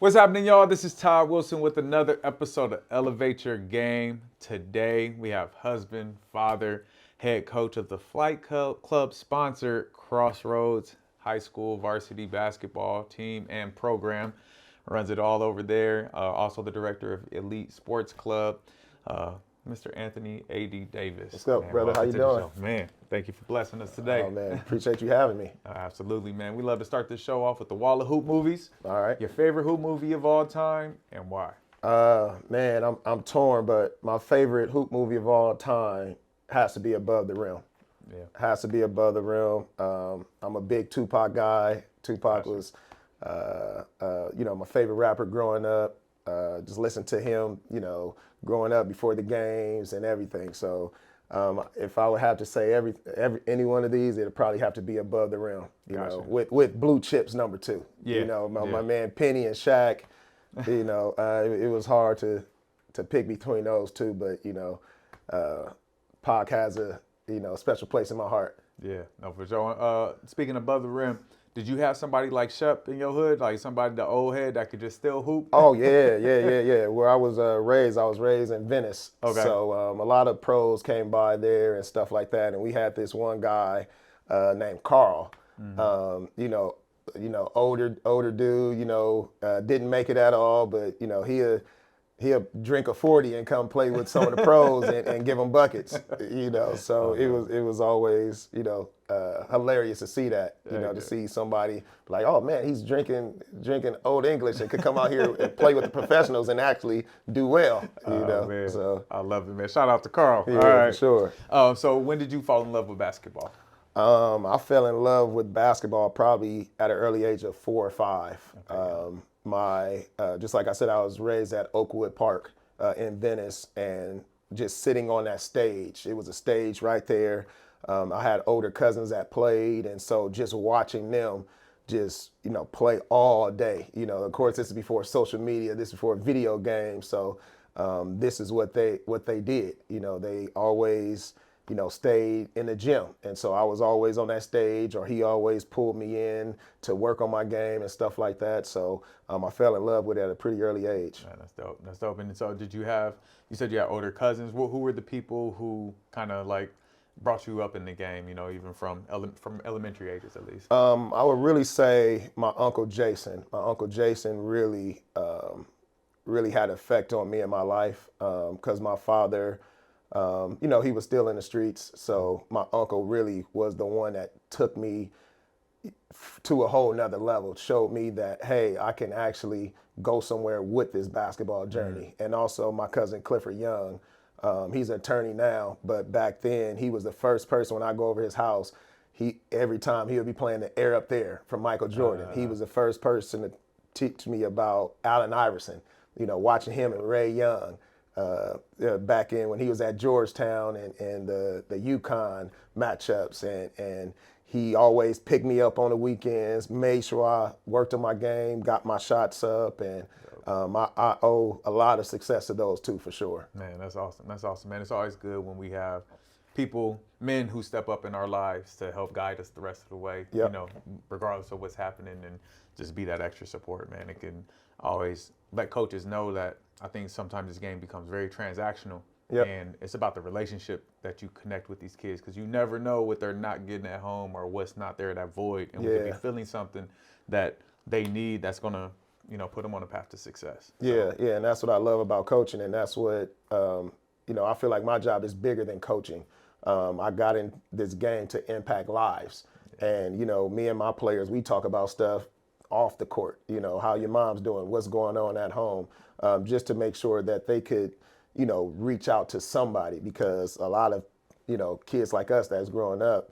What's happening, y'all? This is Todd Wilson with another episode of Elevate Your Game. Today, we have husband, father, head coach of the Flight Club sponsor, Crossroads High School varsity basketball team and program. Runs it all over there. Also the director of Elite Sports Club, Mr. Anthony A.D. Davis. What's up, Man, brother? How welcome you to the doing? show. Man, thank you for blessing us today. Oh, man. Appreciate you having me. Absolutely, man. We love to start this show off with the wall of hoop movies. All right. Your favorite hoop movie of all time and why? Man, I'm torn, but my favorite hoop movie of all time has to be Above the Rim. Yeah. Has to be Above the Rim. I'm a big Tupac guy. Tupac was, my favorite rapper growing up. Just listen to him, growing up before the games and everything. So if I would have to say any one of these, it'd probably have to be Above the Rim. With Blue Chips number 2. Yeah. My man Penny and Shaq. It was hard to pick between those two, but Pac has a special place in my heart. Yeah, no, for sure. Speaking above the rim, did you have somebody like Shep in your hood, like somebody, the old head that could just still hoop? Oh yeah. Where I was raised in Venice. Okay. So a lot of pros came by there and stuff like that, and we had this one guy named Carl. Older dude. Didn't make it at all, but he'll drink a 40 and come play with some of the pros and give them buckets. So it was always hilarious to see that. To see somebody like, oh man, he's drinking Old English and could come out here and play with the professionals and actually do well. Man. So I love it, man. Shout out to Carl. yeah, All right. for sure. So when did you fall in love with basketball? I fell in love with basketball probably at an early age of 4 or 5. Just like I said, I was raised at Oakwood Park in Venice, and just sitting on that stage. It was a stage right there. I had older cousins that played, and so just watching them just play all day. Of course, this is before social media. This is before video games. So this is what they did. They always stayed in the gym. And so I was always on that stage, or he always pulled me in to work on my game and stuff like that. So I fell in love with it at a pretty early age. Man, that's dope. That's dope. And so you said you had older cousins. Who were the people who kind of like brought you up in the game, even from elementary ages at least? I would really say my Uncle Jason. My Uncle Jason really had an effect on me in my life, because my father, he was still in the streets. So my uncle really was the one that took me to a whole nother level, showed me that, hey, I can actually go somewhere with this basketball journey. And also my cousin Clifford Young, he's an attorney now, but back then he was the first person when I go over his house, every time he would be playing the Air Up There from Michael Jordan. He was the first person to teach me about Allen Iverson, watching him and Ray Young. Back in when he was at Georgetown and the UConn matchups, and he always picked me up on the weekends, made sure I worked on my game, got my shots up, and I owe a lot of success to those two for sure. Man, that's awesome. That's awesome, man. It's always good when we have men who step up in our lives to help guide us the rest of the way, Yep. regardless of what's happening, and just be that extra support, man. It can always let coaches know that I think sometimes this game becomes very transactional. Yep. And it's about the relationship that you connect with these kids, because you never know what they're not getting at home or what's not there, that void. And we could be feeling something that they need that's going to, put them on a path to success. Yeah, and that's what I love about coaching, and that's what, I feel like my job is bigger than coaching. I got in this game to impact lives. And, me and my players, we talk about stuff off the court, how your mom's doing, what's going on at home, just to make sure that they could, reach out to somebody, because a lot of, kids like us that's growing up,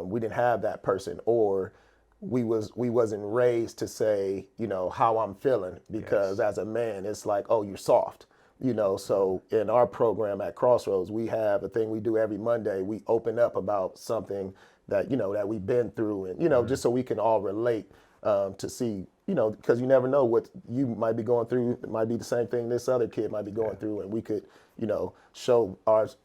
we didn't have that person, or we wasn't raised to say, how I'm feeling, because as a man, it's like, oh, you're soft. So in our program at Crossroads, we have a thing we do every Monday. We open up about something that, that we've been through, and, just so we can all relate, to see, because you never know what you might be going through. It might be the same thing this other kid might be going through, and we could, show ours,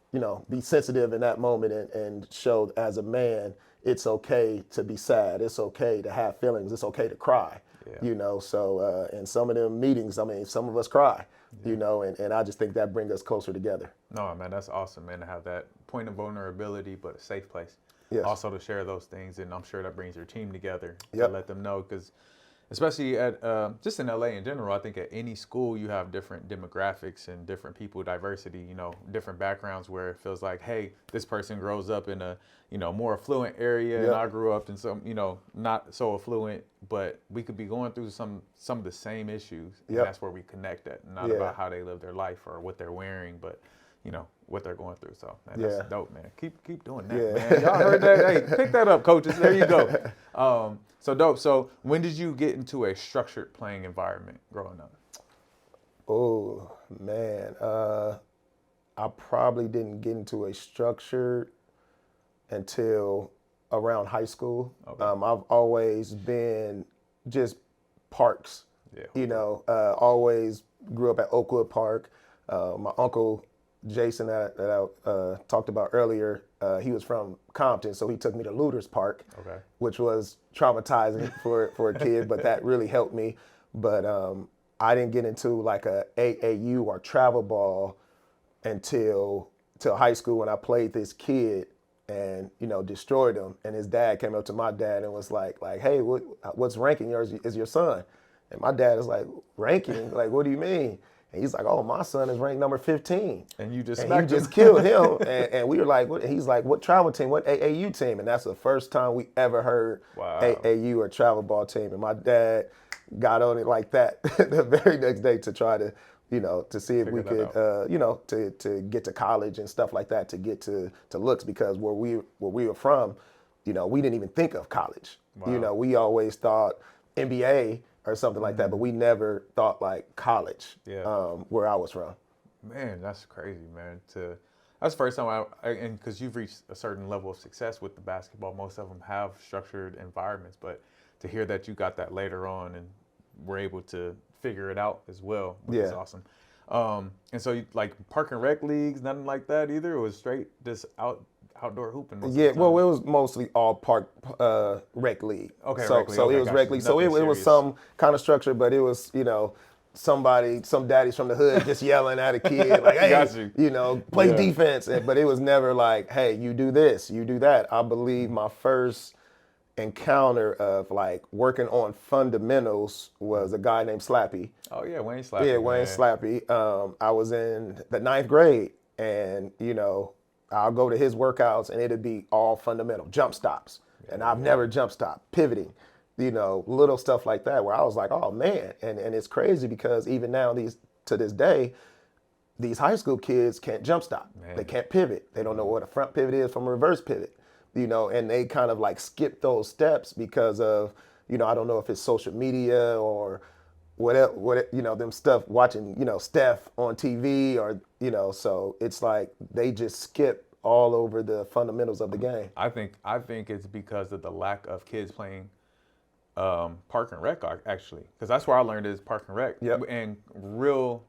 be sensitive in that moment, and show as a man, it's okay to be sad. It's okay to have feelings. It's okay to cry. you know. So in some of them meetings, I mean, some of us cry, you know, and I just think that brings us closer together. No, man, that's awesome, man, to have that point of vulnerability, but a safe place. Yes. Also to share those things, and I'm sure that brings your team together to Yep. let them know, because especially at just in LA in general, I think at any school you have different demographics and different people, diversity, you know, different backgrounds, where it feels like, hey, this person grows up in a, you know, more affluent area, and Yep. I grew up in some, you know, not so affluent, but we could be going through some of the same issues, and Yep. that's where we connect at, not Yeah. about how they live their life or what they're wearing, but you know what they're going through. So man, Yeah. that's dope, man. Keep doing that, Yeah. man. Y'all heard that? Hey, pick that up, coaches. There you go. So dope. So when did you get into a structured playing environment growing up? Oh man, I probably didn't get into a structured until around high school. Okay. I've always been just parks. Yeah. You know, always grew up at Oakwood Park. My uncle Jason that I talked about earlier, he was from Compton, so he took me to Looters Park, Okay. which was traumatizing for a kid, but that really helped me. But I didn't get into like a AAU or travel ball until high school, when I played this kid and, you know, destroyed him. And his dad came up to my dad and was like, hey, what's ranking yours is your son? And my dad is like, ranking? Like, what do you mean? And he's like, oh, my son is ranked number 15. And you just And smacked you just him. killed him. And we were like, what? And he's like, what travel team? What AAU team? And that's the first time we ever heard Wow. AAU or travel ball team. And my dad got on it like that the very next day to try to, you know, to see if we Figure could, that you know, to get to college and stuff like that, to get to looks, because where we were from, you know, we didn't even think of college. You know, we always thought NBA or something like that, but we never thought like college. Yeah. Where I was from. Man, that's crazy, man. That's the first time and because you've reached a certain level of success with the basketball, most of them have structured environments, but to hear that you got that later on and were able to figure it out as well, which is Yeah. awesome. And so you, like park and rec leagues, nothing like that either? It was straight just outdoor hooping most Yeah, of the well, time? it was mostly all park rec league. Okay, so rec league. so Okay, it was gotcha. rec league. So Nothing it was serious. some kind of structure, but it was, you know, some daddies from the hood just yelling at a kid like, hey, Got you. you know, play Yeah. defense. But it was never like, hey, you do this, you do that. I believe my first encounter of like working on fundamentals was a guy named Slappy. Oh yeah, Wayne Slappy. Yeah, Wayne man. Slappy. I was in the 9th grade, and you know, I'll go to his workouts, and it'd be all fundamental jump stops, and I've never jump stopped, pivoting, you know, little stuff like that. Where I was like, oh man, and it's crazy because even now to this day, these high school kids can't jump stop. Man. They can't pivot. They don't know what a front pivot is from a reverse pivot, you know, and they kind of like skip those steps because of, you know, I don't know if it's social media or what you know, them stuff watching, you know, Steph on TV or, you know, so it's like they just skip all over the fundamentals of the game. I think it's because of the lack of kids playing park and rec, actually, because that's where I learned is park and rec. Yep. And real,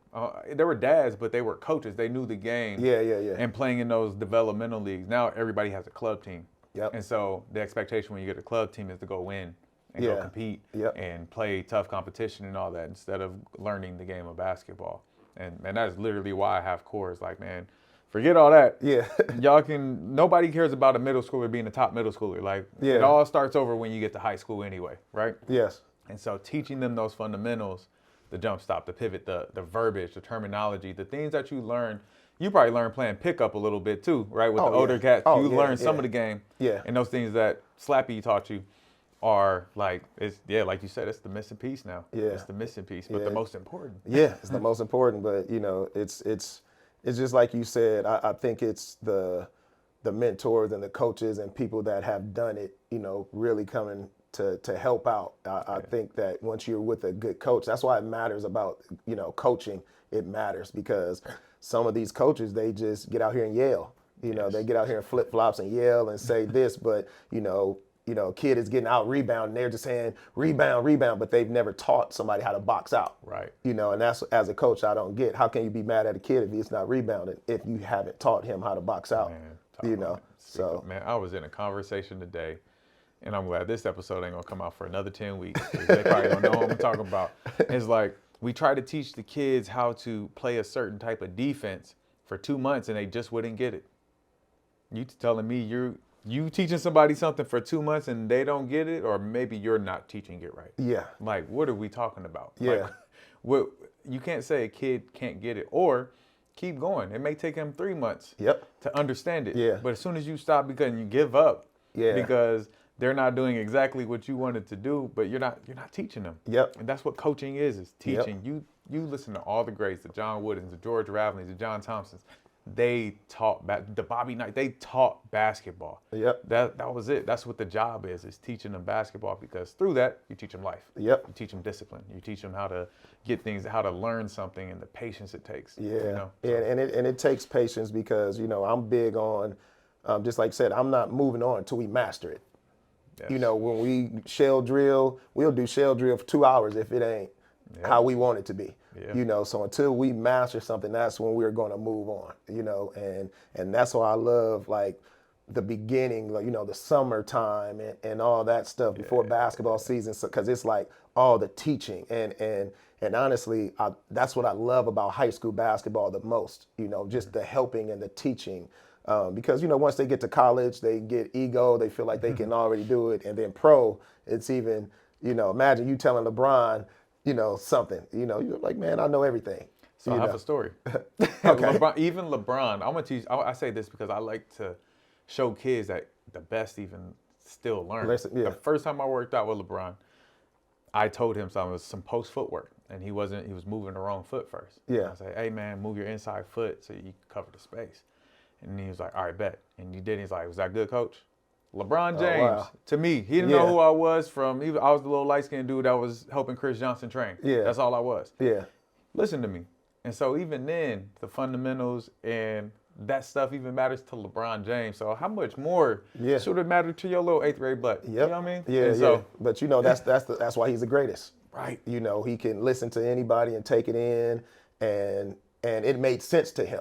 there were dads, but they were coaches. They knew the game. Yeah. And playing in those developmental leagues. Now everybody has a club team. Yep. And so the expectation when you get a club team is to go win and go Yeah. compete Yep. and play tough competition and all that, instead of learning the game of basketball. And that is literally why I have cores. Like, man, forget all that. Yeah. Nobody cares about a middle schooler being a top middle schooler. Like, Yeah. it all starts over when you get to high school anyway, right? Yes. And so teaching them those fundamentals, the jump stop, the pivot, the verbiage, the terminology, the things that you learn, you probably learn playing pickup a little bit too, right? With the yeah. older cats, Oh, you yeah, learn some yeah. of the game. Yeah. And those things that Slappy taught you are like, like you said, it's the missing piece now. Yeah. It's the missing piece, but Yeah. the most important. Yeah, it's the most important, but you know, it's just like you said. I think it's the mentors and the coaches and people that have done it, you know, really coming to help out. I think that once you're with a good coach, that's why it matters about, you know, coaching. It matters because some of these coaches, they just get out here and yell. You know, they get out here in flip flops and yell and say this, but you know, kid is getting out rebound and they're just saying rebound, but they've never taught somebody how to box out. Right. You know, and that's, as a coach, I don't get. How can you be mad at a kid if he's not rebounding if you haven't taught him how to box out? Man, You know, so man, I was in a conversation today, and I'm glad this episode ain't gonna come out for another 10 weeks. 'Cause they probably don't know what I'm talking about. It's like we try to teach the kids how to play a certain type of defense for 2 months and they just wouldn't get it. You telling me you teaching somebody something for 2 months and they don't get it, or maybe you're not teaching it right. Yeah. Like, what are we talking about? Yeah. Like, what you can't say a kid can't get it, or keep going. It may take him 3 months to understand it. Yeah. But as soon as you stop because you give up Yeah. because they're not doing exactly what you wanted to do, but you're not teaching them. Yep. And that's what coaching is teaching. You listen to all the greats, the John Woodens, the George Ravelings, the John Thompsons. They taught the Bobby Knight. They taught basketball. Yep. That was it. That's what the job is teaching them basketball, because through that you teach them life. Yep. You teach them discipline. You teach them how to get things, how to learn something, and the patience it takes. Yeah. You know? Yeah. And it takes patience because I'm big on, just like I said, I'm not moving on until we master it. Yes. When we shell drill, we'll do shell drill for 2 hours if it ain't how we want it to be. Yeah. So until we master something, that's when we're going to move on. And that's why I love like the beginning, like, the summertime and all that stuff before basketball season, because it's like all the teaching and honestly, that's what I love about high school basketball the most. Just the helping and the teaching. Because once they get to college, they get ego. They feel like they can already do it, and then pro, it's even imagine you telling LeBron something. You're like, man, I know everything. So I have a story. Okay. Even LeBron, I'm gonna teach. I say this because I like to show kids that the best even still learn. The first time I worked out with LeBron, I told him something. It was some post footwork, and he was moving the wrong foot first. Yeah. I said, hey man, move your inside foot so you cover the space. And he was like, all right, bet. And he did. He's like, was that good, coach? LeBron James, to me, he didn't know who I was from. I was the little light-skinned dude that was helping Chris Johnson train. Yeah. That's all I was. Yeah. Listen to me. And so even then, the fundamentals and that stuff even matters to LeBron James. So how much more should it matter to your little 8th grade butt? Yep. You know what I mean? Yeah, and so, But that's why he's the greatest. Right. He can listen to anybody and take it in, and it made sense to him.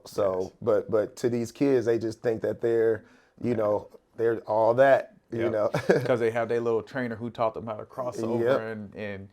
So but to these kids, they just think that they're all that, because they have their little trainer who taught them how to cross over. And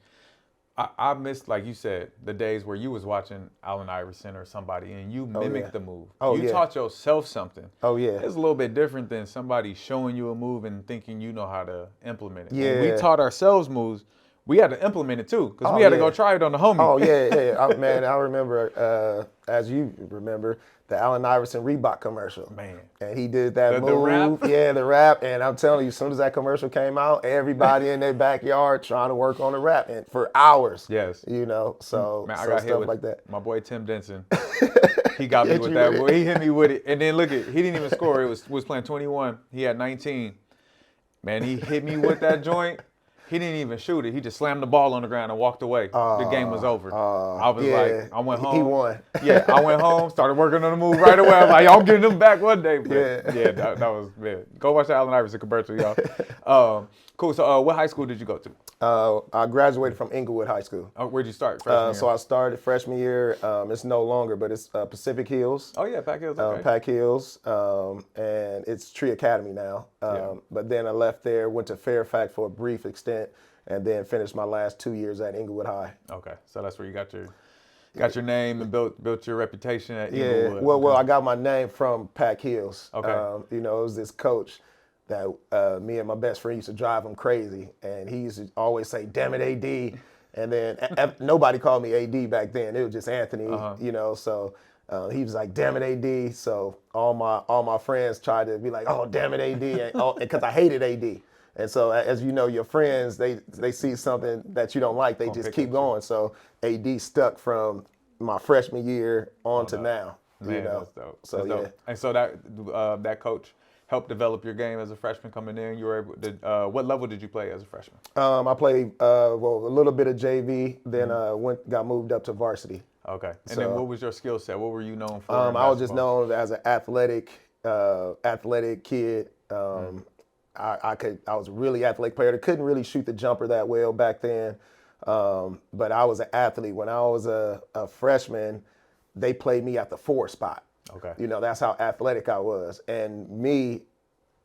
I missed, like you said, the days where you was watching Allen Iverson or somebody and you mimicked the move. You taught yourself something. Oh yeah. It's a little bit different than somebody showing you a move and thinking you know how to implement it. Yeah. When we taught ourselves moves, we had to implement it too, because we had to go try it on the homie. Oh yeah. Man, I remember, as you remember, the Allen Iverson Reebok commercial. Man. And he did that move. The rap? Yeah, the rap. And I'm telling you, as soon as that commercial came out, everybody in their backyard trying to work on the rap and for hours. Yes. So, man, I got stuff hit like that. My boy Tim Denson. He got me with that. Boy, he hit me with it. And then look he didn't even score. It was playing 21. He had 19. Man, he hit me with that joint. He didn't even shoot it. He just slammed the ball on the ground and walked away. The game was over. I was like, I went home. He won. Yeah, I went home, started working on the move right away. I was like, y'all getting them back one day. But that was, man. Go watch the Allen Iverson commercial, y'all. Cool. So what high school did you go to? I graduated from Inglewood High School. Where'd you start? Freshman year? So I started freshman year. It's no longer, but it's Pacific Hills. Oh, yeah, Pac Hills. Okay. Pac Hills. And it's Tree Academy now. But then I left there, went to Fairfax for a brief extent, and then finished my last 2 years at Inglewood High. Okay. So that's where you got your name and built your reputation at Inglewood. Yeah. Well, I got my name from Pac Hills. Okay. It was this coach that me and my best friend used to drive him crazy, and he used to always say, "Damn it, AD," and then nobody called me AD back then. It was just Anthony, So he was like, "Damn it, AD." So all my friends tried to be like, "Oh, damn it, AD," because I hated AD. And so as you know, your friends they see something that you don't like, they just keep going. So AD stuck from my freshman year on to now. Man, that's dope. So that's dope. And so that coach helped develop your game as a freshman coming in. You were able to, what level did you play as a freshman? I played a little bit of JV, then got moved up to varsity. Okay. And then what was your skill set? What were you known for? I was just known as an athletic kid. I was a really athletic player. I couldn't really shoot the jumper that well back then, but I was an athlete. When I was a freshman, they played me at the 4 spot. Okay. That's how athletic I was. And me,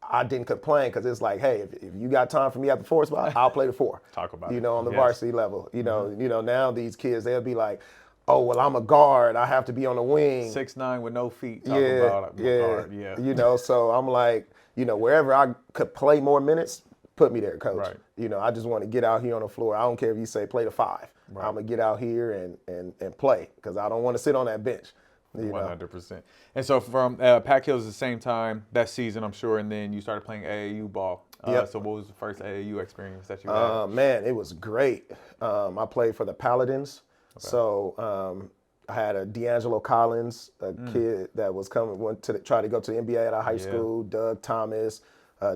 I didn't complain because it's like, hey, if you got time for me at the 4 spot, I'll play the 4. Talk about You it. know, on the Yes. varsity level. You know, now these kids, they'll be like, oh, well, I'm a guard. I have to be on the wing. 6'9" with no feet. Talk Yeah, about my guard. Yeah. You know, so I'm like, you know, wherever I could play more minutes, put me there, coach. Right. You know, I just want to get out here on the floor. I don't care if you say play the 5. Right. I'm gonna get out here and play because I don't want to sit on that bench. You know? 100%. And so from Pac Hills at the same time that season, I'm sure, and then you started playing AAU ball. Yep. So what was the first AAU experience that you had? Man, it was great. I played for the Paladins. Okay. So I had a D'Angelo Collins, a kid that was went to try to go to the NBA at our high school. Doug Thomas,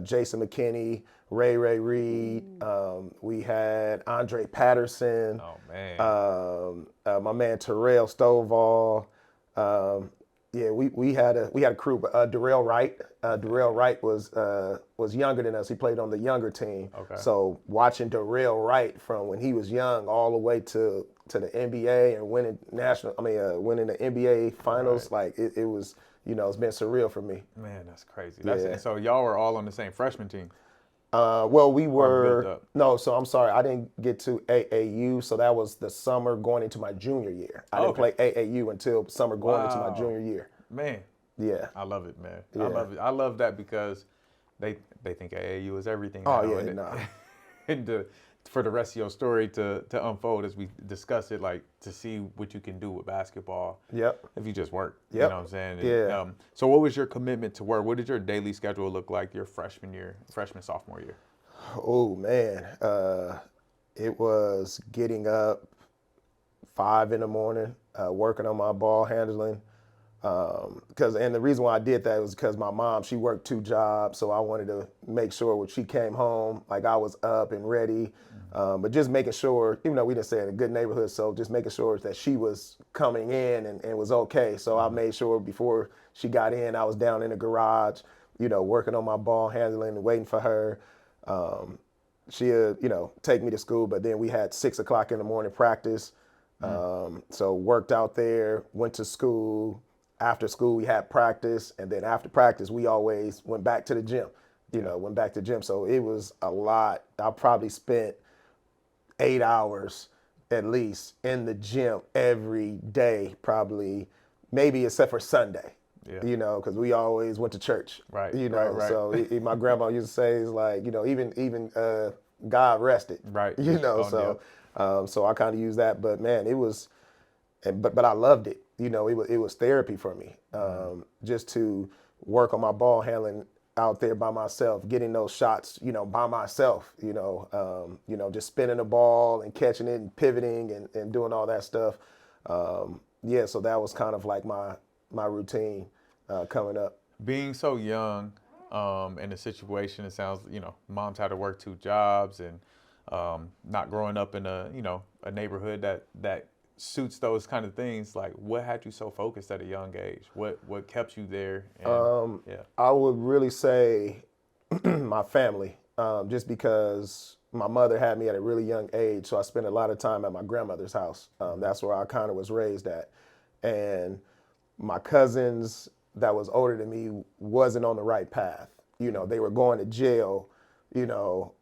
Jason McKinney, Ray Reed. We had Andre Patterson. Oh man. My man Terrell Stovall. We had a crew. But Darrell Wright. Darrell Wright was younger than us. He played on the younger team. Okay. So watching Darrell Wright from when he was young all the way to the NBA and winning winning the NBA finals, right. Like it was, you know, it's been surreal for me. Man, that's crazy. And so y'all were all on the same freshman team. Well, we were so I'm sorry, I didn't get to AAU, so that was the summer going into my junior year. I didn't play AAU until summer going into my junior year. Man, yeah, I love it, man. Yeah. I love it. I love that because they think AAU is everything. Oh now, yeah, no. And for the rest of your story to unfold as we discuss it, like to see what you can do with basketball. Yep. If you just work. Yep. You know what I'm saying? Yeah. And, so what was your commitment to work? What did your daily schedule look like your sophomore year? Oh man, it was getting up 5 in the morning, working on my ball handling. And the reason why I did that was because my mom, she worked 2 jobs, so I wanted to make sure when she came home, like I was up and ready. But just making sure, even though we didn't stay in a good neighborhood, so just making sure that she was coming in and was okay. So I made sure before she got in, I was down in the garage, you know, working on my ball handling and waiting for her. She'd, you know, take me to school, but then we had 6 o'clock in the morning practice. So worked out there, went to school. After school, we had practice, and then after practice, we always went back to the gym. Went back to the gym. So it was a lot. I probably spent 8 hours at least in the gym every day, probably, maybe except for Sunday. Yeah. You know, because we always went to church. Right. You know, right. So my grandma used to say, it's like, you know, even God rested. Right. You know, so I kind of use that. But man, it was, but I loved it. You know, it was therapy for me, just to work on my ball handling out there by myself, getting those shots, you know, by myself, just spinning the ball and catching it and pivoting and doing all that stuff. So that was kind of like my routine coming up. Being so young in a situation, it sounds, you know, mom's had to work 2 jobs and not growing up in a neighborhood that suits those kind of things. Like, what had you so focused at a young age? What kept you there? And, I would really say my family, just because my mother had me at a really young age, so I spent a lot of time at my grandmother's house. That's where I kind of was raised at. And my cousins that was older than me wasn't on the right path. You know, they were going to jail, you know,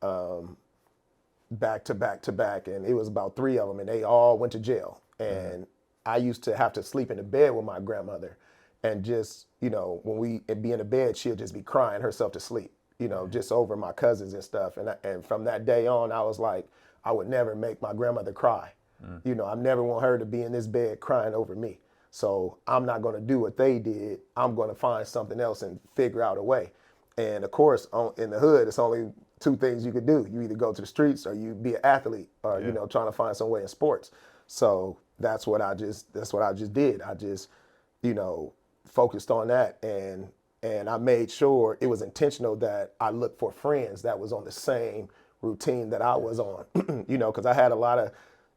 back to back to back, and it was about 3 of them, and they all went to jail. And I used to have to sleep in the bed with my grandmother, and just, you know, when we'd be in the bed, she'll just be crying herself to sleep, you know, just over my cousins and stuff. And from that day on, I was like, I would never make my grandmother cry. You know, I never want her to be in this bed crying over me. So I'm not going to do what they did. I'm going to find something else and figure out a way. And of course, in the hood, it's only 2 things you could do. You either go to the streets or you be an athlete, or you know, trying to find some way in sports. So that's what I just did. I just, you know, focused on that, and I made sure it was intentional that I looked for friends that was on the same routine that I was on. You know, because I had a lot of,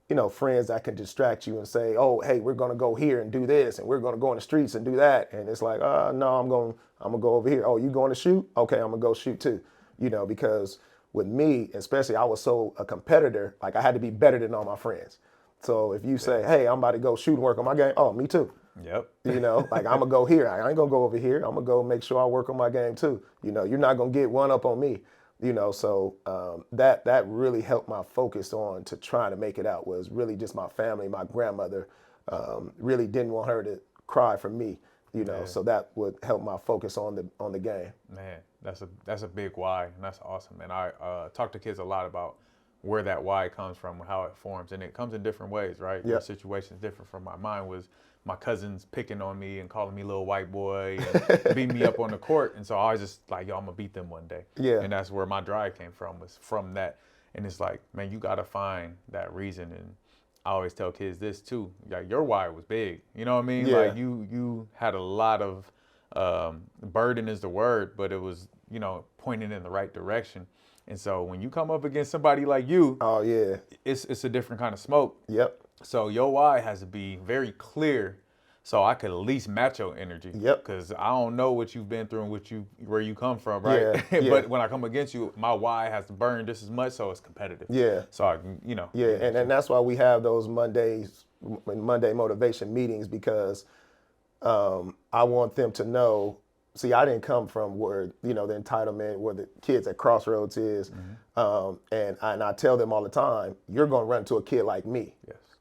you know, friends that can distract you and say, oh, hey, we're going to go here and do this, and we're going to go in the streets and do that. And it's like, no, I'm going to go over here. Oh, you going to shoot? Okay, I'm going to go shoot too. You know, because with me, especially, I was so a competitor, like I had to be better than all my friends. So if you say, hey, I'm about to go shoot and work on my game, oh, me too. Yep. You know, like I'm gonna go here. I ain't gonna go over here. I'm gonna go make sure I work on my game too. You know, you're not gonna get one up on me. You know, so that really helped my focus on to trying to make it out was really just my family. My grandmother really didn't want her to cry for me. You know, so that would help my focus on the game. Man, that's a big why, and that's awesome. And I talk to kids a lot about where that why comes from and how it forms, and it comes in different ways, right? Your situation's different from mine. Mine was my cousins picking on me and calling me little white boy and beating me up on the court, and so I was just like, yo, I'm gonna beat them one day. Yeah. And that's where my drive came from, was from that. And it's like, man, you gotta find that reason. And I always tell kids this too. Like, your why was big. You know what I mean? Yeah. Like you had a lot of burden is the word, but it was, you know, pointing in the right direction. And so when you come up against somebody like you, Oh yeah. it's a different kind of smoke. Yep. So your why has to be very clear, so I could at least match your energy. Yep. Because I don't know what you've been through and where you come from, right? Yeah, yeah. But when I come against you, my why has to burn just as much, so it's competitive. Yeah. So I can, you know. Yeah, and that's why we have those Monday motivation meetings, because I want them to know. See, I didn't come from where, you know, the entitlement, where the kids at Crossroads is, and I tell them all the time, you're going to run into a kid like me,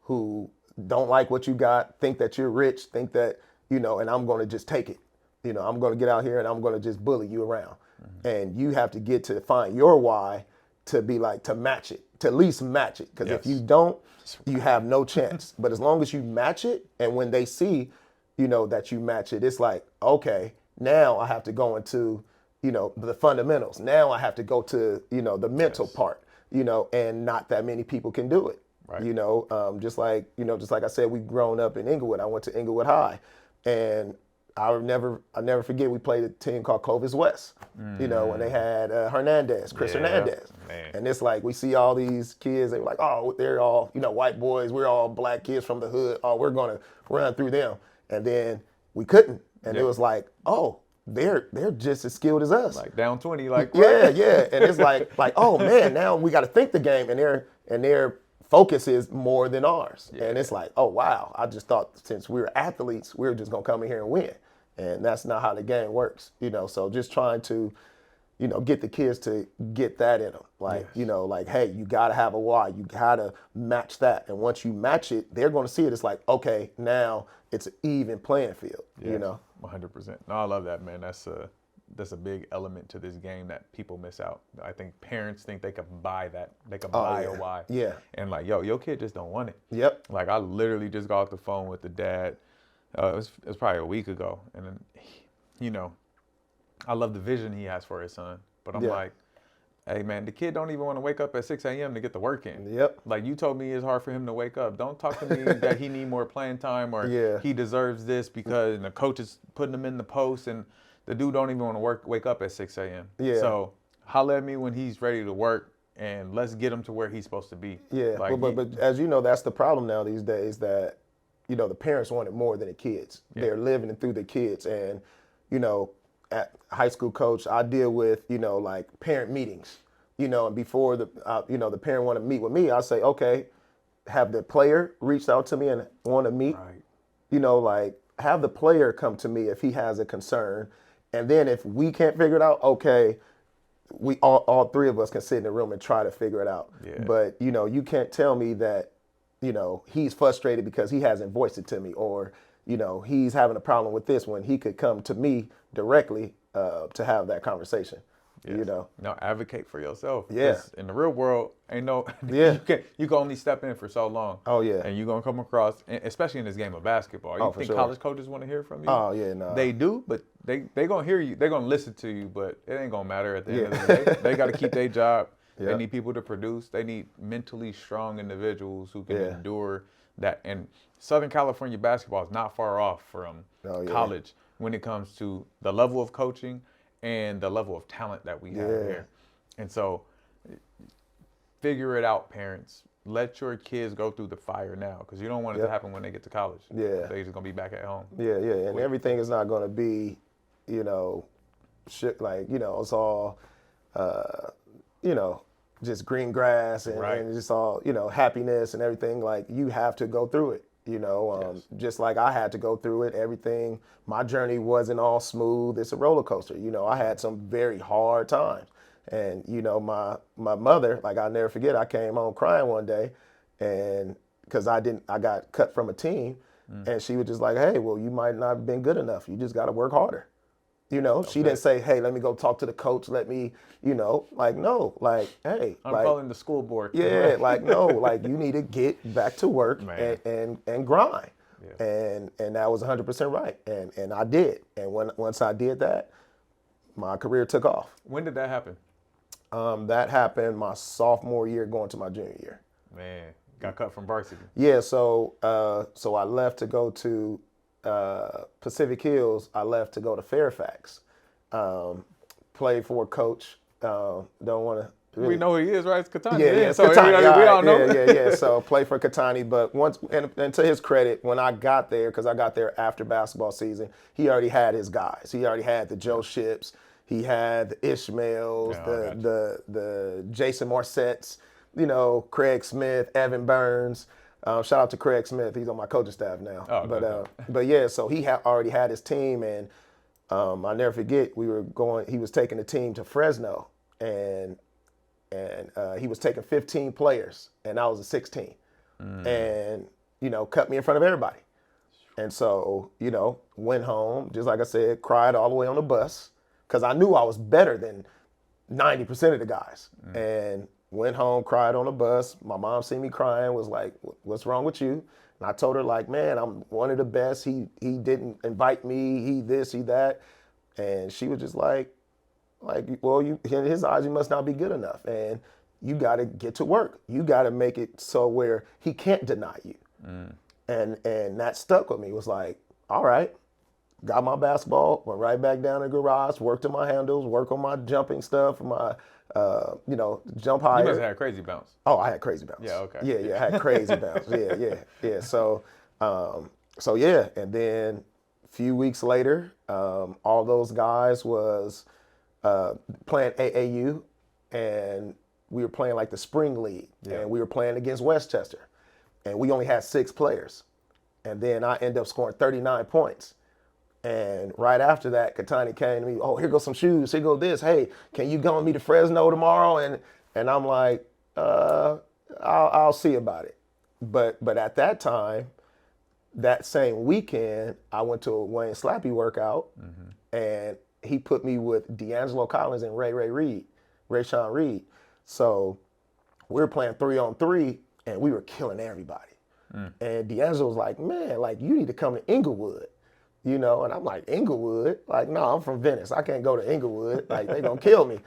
who don't like what you got, think that you're rich, think that, you know, and I'm going to just take it. You know, I'm going to get out here and I'm going to just bully you around. And you have to get to find your why to be like, to match it, to at least match it. Because if you don't, you have no chance. But as long as you match it, and when they see, you know, that you match it, it's like, okay, now I have to go into, you know, the fundamentals. Now I have to go to, you know, the mental part, you know, and not that many people can do it. Right. You know, just like I said, we've grown up in Inglewood. I went to Inglewood High, and I'll never forget, we played a team called Clovis West, you know, when they had Chris Hernandez. Man. And it's like, we see all these kids, they were like, oh, they're all, you know, white boys, we're all black kids from the hood, oh, we're going to run through them. And then we couldn't. And it was like, oh, they're just as skilled as us. Like down 20, like yeah. And it's like, oh man, now we got to think the game, and their focus is more than ours. And it's like, oh wow, I just thought since we were athletes, we were just gonna come in here and win. And that's not how the game works, you know. So just trying to, you know, get the kids to get that in them. Like, you know, like, hey, you gotta have a why. You gotta match that. And once you match it, they're gonna see it. It's like, okay, now it's an even playing field, you know. 100%. No, I love that, man. That's a big element to this game that people miss out. I think parents think they can buy that. They can buy a why. Yeah. And like, yo, your kid just don't want it. Yep. Like, I literally just got off the phone with the dad. It was probably a week ago. And then, you know, I love the vision he has for his son. But I'm like, hey, man, the kid don't even want to wake up at 6 a.m. to get the work in. Yep. Like, you told me it's hard for him to wake up. Don't talk to me that he need more playing time or he deserves this because the coach is putting him in the post, and the dude don't even want to wake up at 6 a.m. Yeah. So holler at me when he's ready to work, and let's get him to where he's supposed to be. Yeah, like, but as you know, that's the problem now these days, that, you know, the parents want it more than the kids. They're living it through the kids. And, you know, at high school coach, I deal with, you know, like parent meetings, you know, and before you know, the parent want to meet with me, I'll say, okay, have the player reached out to me and want to meet, you know, like have the player come to me if he has a concern. And then if we can't figure it out, okay, we all three of us can sit in the room and try to figure it out. But, you know, you can't tell me that, you know, he's frustrated because he hasn't voiced it to me, or, you know, he's having a problem with this, when he could come to me directly to have that conversation. You know, no, advocate for yourself. Yeah. In the real world, ain't no. Yeah. you can only step in for so long. Oh yeah. And you're gonna come across, especially in this game of basketball. You think college coaches want to hear from you? Oh yeah, no. They do, but they gonna hear you. They're gonna listen to you, but it ain't gonna matter at the end of the day. They got to keep their job. They need people to produce. They need mentally strong individuals who can endure that. And Southern California basketball is not far off from college when it comes to the level of coaching and the level of talent that we have here. And so figure it out, parents. Let your kids go through the fire now, because you don't want it to happen when they get to college. They're just going to be back at home. And everything is not going to be, you know, shit, like, you know, it's all, you know, just green grass and just all, you know, happiness and everything. Like, you have to go through it. Just like I had to go through it. Everything, my journey wasn't all smooth. It's a roller coaster. I had some very hard times. And, my mother, like I'll never forget, I came home crying one day and because I got cut from a team and she was just like, hey, well, you might not have been good enough. You just got to work harder. She didn't say, hey, let me go talk to the coach. Let me, like, no, like, hey. I'm calling the school board. Yeah, like, no, like, you need to get back to work and grind. Yeah. And that was 100% right. And I did. And once I did that, my career took off. When did that happen? That happened my sophomore year going to my junior year. Man, got cut from varsity. Yeah, so I left to go to Pacific Hills. I left to go to Fairfax. Played for a coach. Don't want to. Really. We know who he is, right? It's Katani. Yeah, so Katani, we all know. Yeah. So play for Katani, but once and to his credit, when I got there, because I got there after basketball season, he already had his guys. He already had the Joe Ships. He had the Ishmaels, the Jason Morsetts, Craig Smith, Evan Burns. Shout out to Craig Smith. He's on my coaching staff now. Oh, but yeah, so he already had his team, and I'll never forget. He was taking the team to Fresno, and he was taking 15 players, and I was a 16, and cut me in front of everybody, and so went home, just like I said, cried all the way on the bus because I knew I was better than 90% of the guys, and went home, cried on the bus. My mom seen me crying, was like, "What's wrong with you?" And I told her, like, "Man, I'm one of the best. He didn't invite me. He this, he that," and she was just like, well, in his eyes, you must not be good enough, and you got to get to work. You got to make it so where he can't deny you, and that stuck with me. It was like, all right, got my basketball, went right back down to the garage, worked on my handles, worked on my jumping stuff, my jump higher. You must have had crazy bounce. Oh, I had crazy bounce. Yeah, okay. Yeah, I had crazy bounce. Yeah. So yeah, and then a few weeks later, all those guys was playing AAU, and we were playing like the spring league, and we were playing against Westchester, and we only had 6 players, and then I ended up scoring 39 points. And right after that, Katani came to me, oh, here goes some shoes, here goes this, hey, can you go with me to Fresno tomorrow? And I'm like, I'll see about it. But at that time, that same weekend, I went to a Wayne Slappy workout, and he put me with D'Angelo Collins and Rayshawn Reed. So we were playing 3-on-3, and we were killing everybody. And D'Angelo was like, man, like, you need to come to Inglewood. And I'm like, Inglewood? Like, no, I'm from Venice. I can't go to Inglewood. Like, they gonna kill me.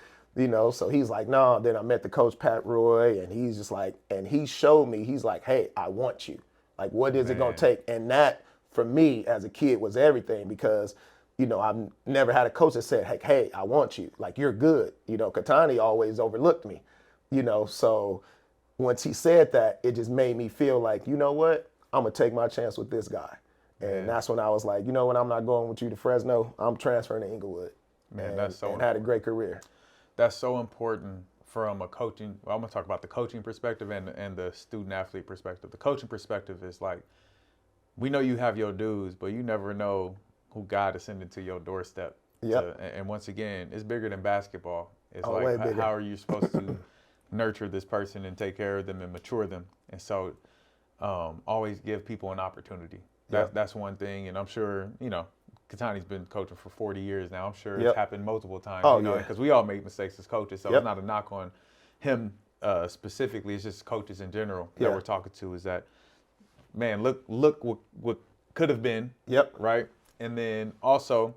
So he's like, no. Then I met the coach, Pat Roy, and he's just like, and he showed me, he's like, hey, I want you. Like, what is it gonna take? And that, for me, as a kid, was everything because, I've never had a coach that said, hey, I want you. Like, you're good. Katani always overlooked me, So once he said that, it just made me feel like, you know what? I'm gonna take my chance with this guy. And that's when I was like, you know what, I'm not going with you to Fresno. I'm transferring to Inglewood. Man, that's so important. And had a great career. That's so important from a coaching, well, I'm going to talk about the coaching perspective and the student-athlete perspective. The coaching perspective is like, we know you have your dues, but you never know who God is sending to your doorstep. Yep. And once again, it's bigger than basketball. It's way like, bigger. how are you supposed to nurture this person and take care of them and mature them? And so always give people an opportunity. That's one thing, and I'm sure, Katani's been coaching for 40 years now. I'm sure it's happened multiple times, because we all make mistakes as coaches, so it's not a knock on him specifically. It's just coaches in general that we're talking to is that, man, look what could have been, right? And then also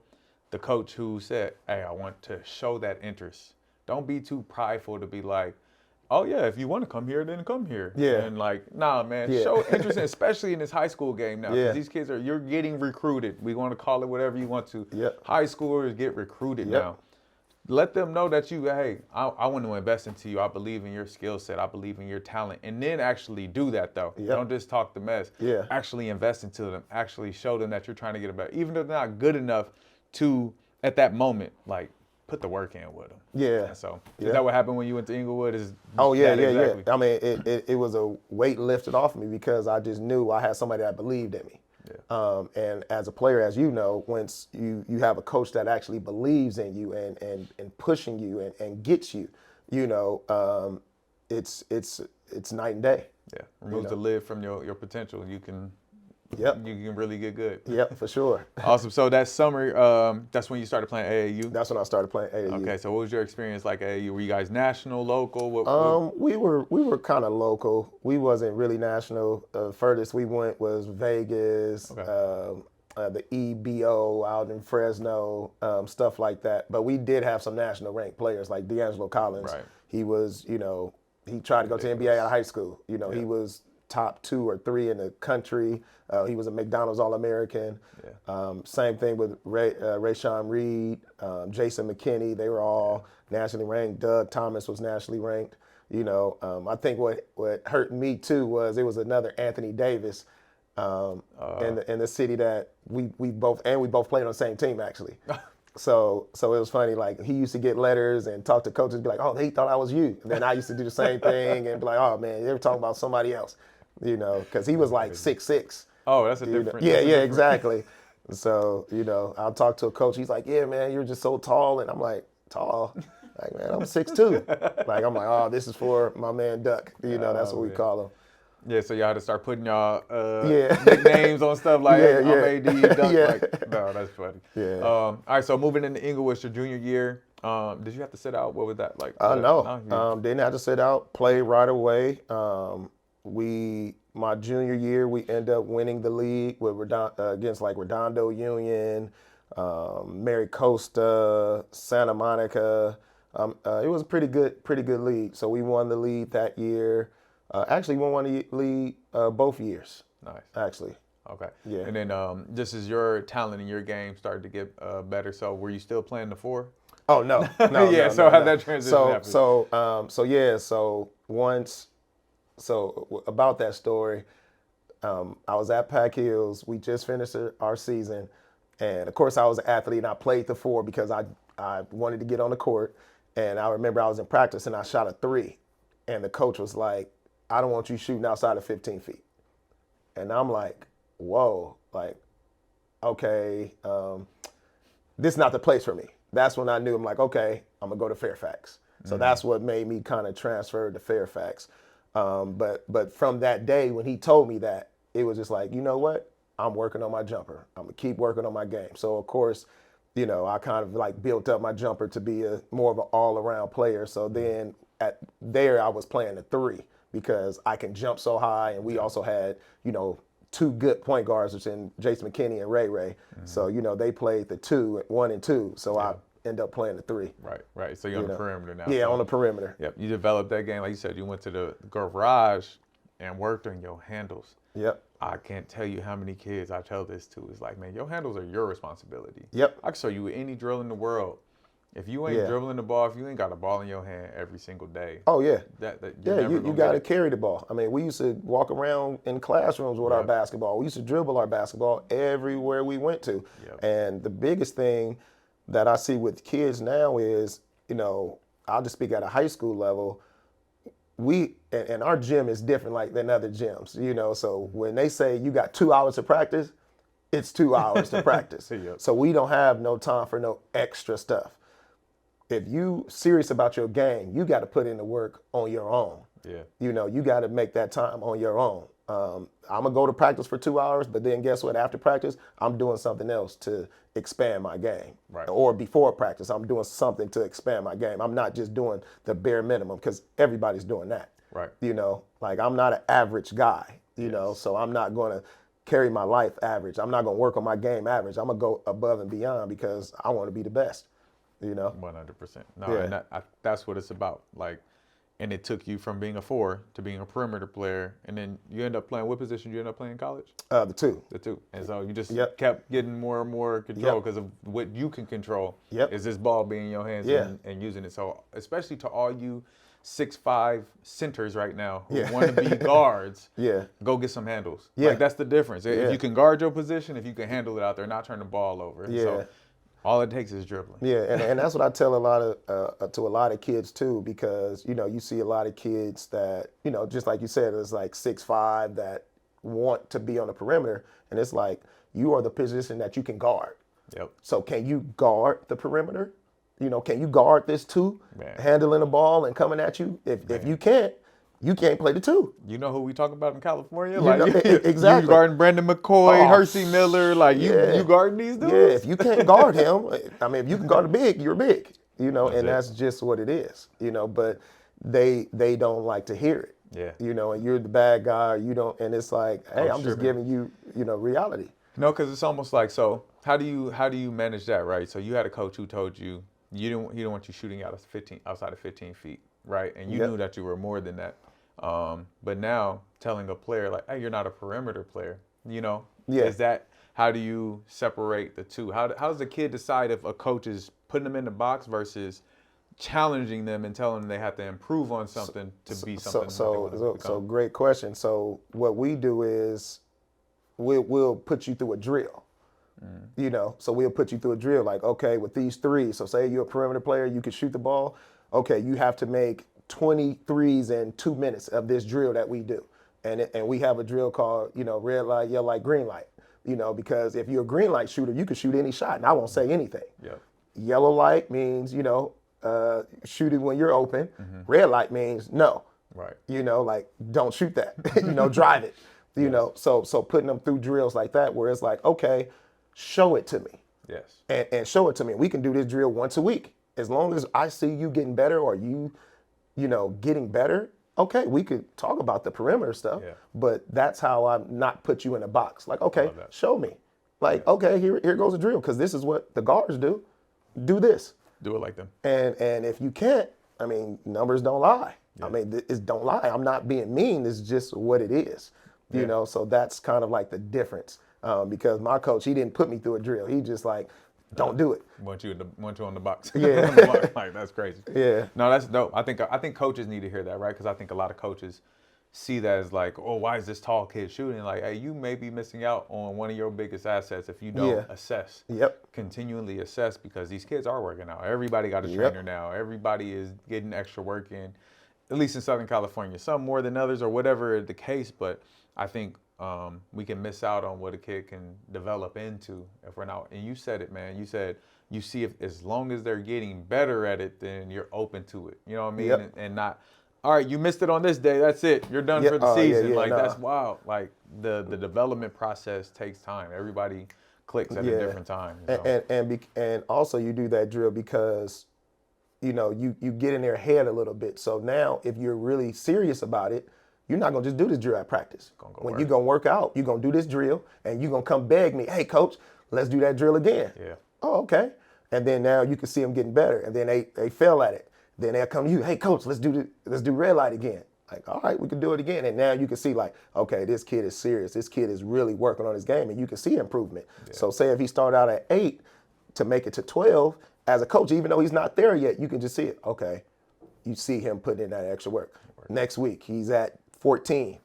the coach who said, hey, I want to show that interest. Don't be too prideful to be like, oh, yeah, if you want to come here, then come here. Yeah. And like, nah, man, show interest, especially in this high school game now. Because these kids you're getting recruited. We want to call it whatever you want to. High schoolers get recruited now. Let them know that I want to invest into you. I believe in your skill set. I believe in your talent. And then actually do that, though. Don't just talk the mess. Actually invest into them. Actually show them that you're trying to get them better. Even if they're not good enough to, at that moment, like, put the work in with them. Yeah. And so is Yeah. that what happened when you went to Inglewood? Oh yeah, that yeah, exactly? yeah. I mean, it was a weight lifted off me because I just knew I had somebody that believed in me. Yeah. And as a player, as you know, once you have a coach that actually believes in you and pushing you and gets you, you know, it's night and day. Yeah. Removes the lid from your potential. You can Yep. you can really get good. Yep, for sure. Awesome. So that summer, that's when you started playing AAU? That's when I started playing AAU. Okay, so what was your experience like at AAU? Were you guys national, local? We were kind of local. We wasn't really national. Furthest we went was Vegas, Okay. the EBO out in Fresno, stuff like that. But we did have some national ranked players like D'Angelo Collins. Right. He was, he tried to go to NBA out of high school. He was top 2 or 3 in the country. He was a McDonald's All-American. Yeah. Same thing with Rayshawn Reed, Jason McKinney. They were all nationally ranked. Doug Thomas was nationally ranked. I think what hurt me too was it was another Anthony Davis in the city that we both played on the same team actually. So it was funny, like he used to get letters and talk to coaches and be like, oh, they thought I was you. And then I used to do the same thing and be like, oh man, they were talking about somebody else, because he was like 6'6". Oh, that's a different. Yeah, exactly. So, I'll talk to a coach. He's like, yeah, man, you're just so tall. And I'm like, tall? Like, man, I'm 6'2". Like, I'm like, oh, this is for my man Duck. That's what we call him. Yeah, so y'all had to start putting y'all Yeah. nicknames on stuff like, Yeah, I'm yeah. AD, Duck. Yeah. Like, no, that's funny. Yeah. All right, so moving into Inglewood, your junior year, did you have to sit out? What was that like? No. Didn't have to sit out, play right away. My junior year, we ended up winning the league with against like Redondo Union, Mary Costa, Santa Monica. It was a pretty good league. So we won the league that year. Actually, we won the league both years. Nice. Actually. Okay. Yeah. And then just as your talent in your game started to get better, so were you still playing the 4? Oh no. Yeah. So how'd that transition happen? So about that story, I was at Pack Hills. We just finished our season, and of course I was an athlete and I played the 4 because I wanted to get on the court. And I remember I was in practice and I shot a 3, and the coach was like, "I don't want you shooting outside of 15 feet." And I'm like, "Whoa, like, okay, this is not the place for me." That's when I knew I'm like, okay, I'm gonna go to Fairfax. So that's what made me kind of transfer to Fairfax. But from that day when he told me that, it was just like, you know what? I'm working on my jumper. I'm gonna keep working on my game. So of course, I kind of like built up my jumper to be more of an all-around player. So then I was playing the 3 because I can jump so high, and we also had 2 good point guards, which in Jason McKinney and Ray Ray. Mm-hmm. So they played the 1 and 2. So I end up playing the 3. Right. So you're on the perimeter now. Yeah, so, on the perimeter. Yep. You developed that game, like you said. You went to the garage and worked on your handles. Yep. I can't tell you how many kids I tell this to. It's like, man, your handles are your responsibility. Yep. I can show you any drill in the world. If you ain't dribbling the ball, if you ain't got a ball in your hand every single day. Oh yeah. You got to carry the ball. I mean, we used to walk around in classrooms with our basketball. We used to dribble our basketball everywhere we went to. Yep. And the biggest thing that I see with kids now is, I'll just speak at a high school level. And our gym is different than other gyms, so when they say you got 2 hours to practice, it's 2 hours to practice. Yep. So we don't have no time for no extra stuff. If you serious about your game, you got to put in the work on your own. Yeah. You got to make that time on your own. I'm gonna go to practice for 2 hours, but then guess what? After practice, I'm doing something else to expand my game. Right. Or before practice, I'm doing something to expand my game. I'm not just doing the bare minimum because everybody's doing that. Right. I'm not an average guy. So I'm not gonna carry my life average. I'm not gonna work on my game average. I'm gonna go above and beyond because I want to be the best. 100%. No, Yeah. And that's what it's about. Like, and it took you from being a 4 to being a perimeter player, and then you end up playing. What position you end up playing in college? The 2. The 2. And so you just Yep. kept getting more and more control Yep. because of what you can control. Yep. Is this ball being in your hands Yeah. and using it. So especially to all you 6'5" centers right now who Yeah. want to be guards, Yeah. go get some handles. Yeah. Like, that's the difference. Yeah. If you can guard your position, if you can handle it out there, not turn the ball over. Yeah. So All it takes is dribbling. Yeah, and that's what I tell a lot of to a lot of kids too, because you see a lot of kids that just like you said, it's like 6'5" that want to be on the perimeter, and it's like you are the position that you can guard. Yep. So can you guard the perimeter? Can you guard this two, handling the ball and coming at you? If you can't play the two. You know who we talk about in California? Exactly. You guarding Brandon McCoy, Oh, Hersey Miller, you guarding these dudes? Yeah, if you can't guard him, I mean, if you can guard a big, you're big. That's just what it is. But they don't like to hear it. Yeah. And you're the bad guy. And it's like, hey, I'm just giving you, reality. No, because it's almost like, so how do you manage that, right? So you had a coach who told you he didn't want you shooting outside of 15 feet, right? And you knew that you were more than that. But now telling a player like, hey, you're not a perimeter player, is that, how do you separate the two? How does the kid decide if a coach is putting them in the box versus challenging them and telling them they have to improve on something to be something? So great question. So what we do is we'll put you through a drill. So we'll put you through a drill like, okay, with these threes. So say you're a perimeter player, you can shoot the ball. Okay, you have to make 20 threes in 2 minutes of this drill that we do. And we have a drill called, red light, yellow light, green light. Because if you're a green light shooter, you can shoot any shot and I won't say anything. Yep. Yellow light means, shooting when you're open. Mm-hmm. Red light means no. Right. Like don't shoot that. Drive it. So putting them through drills like that where it's like, okay, show it to me. Yes. And show it to me. We can do this drill once a week. As long as I see you getting better or you getting better, okay, we could talk about the perimeter stuff, but that's how I'm not put you in a box. Like, okay, show me. Like, okay, here goes a drill, because this is what the guards do. Do this. Do it like them. And if you can't, I mean, numbers don't lie. Yeah. I mean, it don't lie. I'm not being mean. It's just what it is. So that's kind of like the difference. Because my coach, he didn't put me through a drill. He just like, don't do it. Want you on the box. Yeah. Like, that's crazy. Yeah. No, that's dope. I think coaches need to hear that, right? Because I think a lot of coaches see that as like, oh, why is this tall kid shooting? Like, hey, you may be missing out on one of your biggest assets if you don't assess. Yep. Continually assess, because these kids are working out. Everybody got a trainer now. Everybody is getting extra work in, at least in Southern California. Some more than others or whatever the case, but I think we can miss out on what a kid can develop into if we're not. And you said it, man. You said you see if as long as they're getting better at it, then you're open to it. You know what I mean? Yep. And not, all right, you missed it on this day. That's it. You're done for the season. That's wild. Like the development process takes time. Everybody clicks at a different time. And also you do that drill because you get in their head a little bit. So now if you're really serious about it, you're not going to just do this drill at practice. When you're going to work out, you're going to do this drill, and you're going to come beg me, hey, coach, let's do that drill again. Yeah. Oh, okay. And then now you can see them getting better, and then they fail at it. Then they'll come to you, hey, coach, let's do red light again. Like, all right, we can do it again. And now you can see like, okay, this kid is serious. This kid is really working on his game, and you can see improvement. Yeah. So say if he started out at 8 to make it to 12, as a coach, even though he's not there yet, you can just see it. Okay, you see him putting in that extra work. Next week, he's at 14.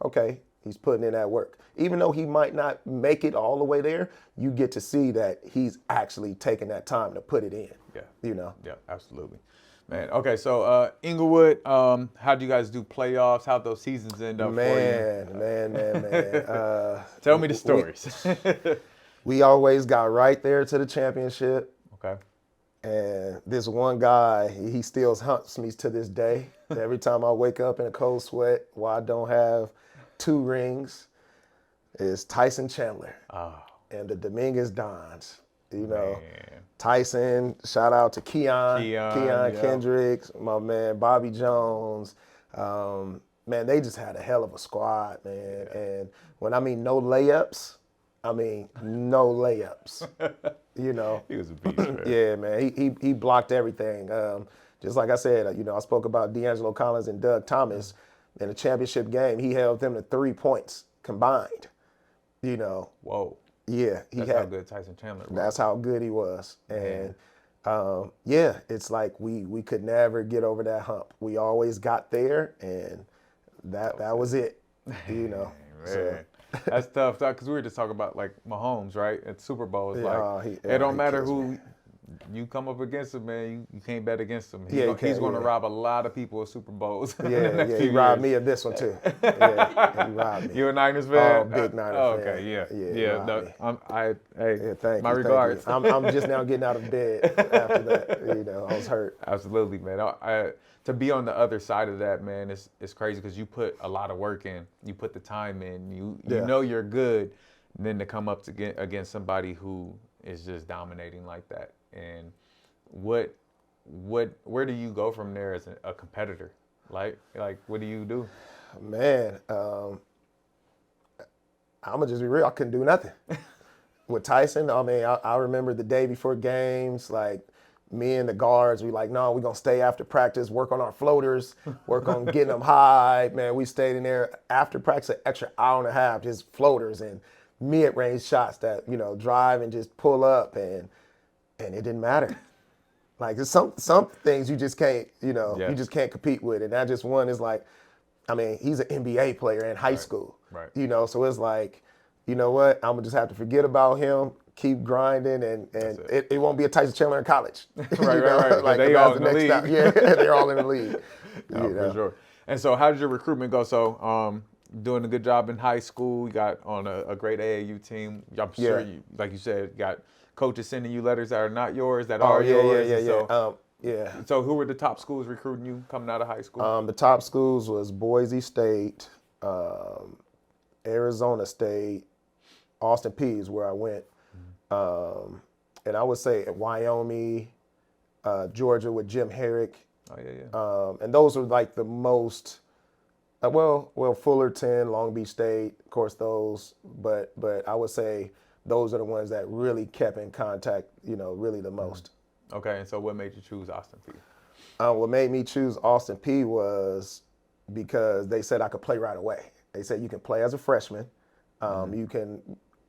Okay, he's putting in that work. Even though he might not make it all the way there, you get to see that he's actually taking that time to put it in. Yeah. Yeah, absolutely. Man, okay, so Inglewood, how'd you guys do playoffs? How'd those seasons end up for you? Man. Tell me the stories. We always got right there to the championship. Okay. And this one guy, he still haunts me to this day. Every time I wake up in a cold sweat while I don't have 2 rings, is Tyson Chandler and the Dominguez Dons. Man. Tyson, shout out to Keon Kendricks, my man Bobby Jones. Man, they just had a hell of a squad, man. Yeah. And when I mean no layups, I mean no layups. He was a beast, man. Yeah, man. He blocked everything. Just like I said, I spoke about D'Angelo Collins and Doug Thomas in the championship game. He held them to 3 points combined. Whoa. Yeah, that's how good Tyson Chandler was. That's how good he was. And it's like we could never get over that hump. We always got there, and that was it. Man. So. That's tough because we were just talking about like Mahomes, right? At Super Bowl, it's like it don't he matter kills me. who you come up against him, man. You can't bet against him. Yeah, He's going to yeah. rob a lot of people of Super Bowls in the Yeah, next yeah, few he robbed years. me of this one too. Yeah, he robbed me. You a Niners Oh, fan? big Niner Oh, fan. okay, yeah, Yeah, he yeah. robbed No, me. hey, Yeah, thank my you, thank you. regards. I'm just now getting out of bed after that. You know, I was hurt. Absolutely, man. To be on the other side of that, man, it's crazy because you put a lot of work in. You put the time in. You Yeah. know you're good. And then to come up against somebody who is just dominating like that. And where do you go from there as a competitor? Like what do you do? Man, I'm gonna just be real. I couldn't do nothing with Tyson. I mean, I remember the day before games, like me and the guards, we like, no, we're gonna stay after practice, work on our floaters, work on getting them high. Man, we stayed in there after practice an extra hour and a half, just floaters and mid-range shots that, you know, drive and just pull up, and it didn't matter. Like there's some things you just can't, you know, Yeah. you just can't compete with. And that just one is like, I mean, he's an NBA player in high school. Right. You know, so it's like, you know what? I'm gonna just have to forget about him, keep grinding, and it won't be a Tyson Chandler in college. Right. Like They all in the league. Yeah, they're all in the league. No, for sure. And so, how did your recruitment go? So, doing a good job in high school. You got on a great AAU team. I'm sure you, like you said, got coaches sending you letters that are not yours, that are yours. Yeah. So, who were the top schools recruiting you coming out of high school? The top schools was Boise State, Arizona State, Austin Peay is where I went. And I would say Wyoming, Georgia with Jim Herrick. Oh yeah. And those were like the most, well, Fullerton, Long Beach State, of course those, but I would say those are the ones that really kept in contact, you know, really the most. Okay, and so what made you choose Austin Peay? What made me choose Austin Peay was because they said I could play right away. They said you can play as a freshman. You can,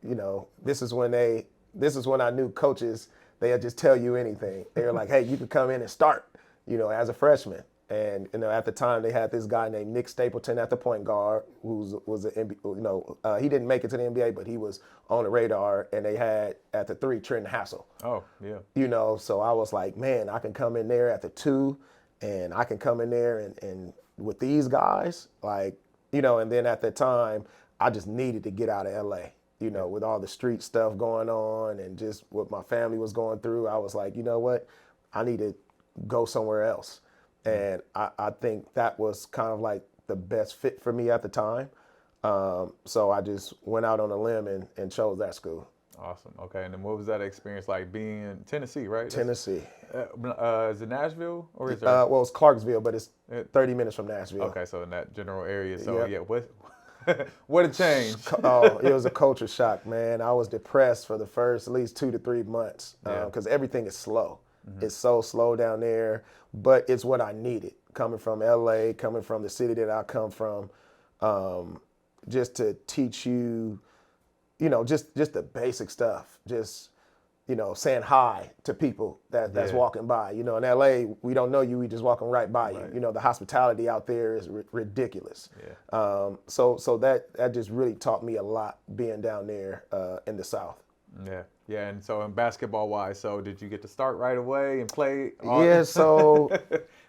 you know, this is when I knew coaches, they'd just tell you anything. They were like, hey, you could come in and start, you know, as a freshman. And, you know, at the time they had this guy named Nick Stapleton at the point guard, who was an NBA, you know, he didn't make it to the NBA, but he was on the radar. And they had at the 3, Trenton Hassel. Oh, yeah. You know, so I was like, man, I can come in there at the 2, and I can come in there and with these guys, like, you know, and then at the time, I just needed to get out of LA, you know, with all the street stuff going on and just what my family was going through. I was like, you know what, I need to go somewhere else. And I think that was kind of like the best fit for me at the time. So I just went out on a limb and chose that school. Awesome. Okay, and then what was that experience like being in Tennessee, right? Tennessee. Is it Nashville or is it? Well, it's Clarksville, but it's 30 minutes from Nashville. Okay, so in that general area. So Yep. yeah, what a change. Oh, it was a culture shock, man. I was depressed for the first at least 2 to 3 months because everything is slow. It's so slow down there, but it's what I needed coming from LA, coming from the city that I come from, just to teach you, you know, just the basic stuff. Just, you know, saying hi to people that's walking by. You know, in LA, we don't know you, we just walking right by you. You know, the hospitality out there is ridiculous. Yeah. So that just really taught me a lot being down there in the South. Yeah, and so in basketball-wise, so did you get to start right away and play? Yeah, so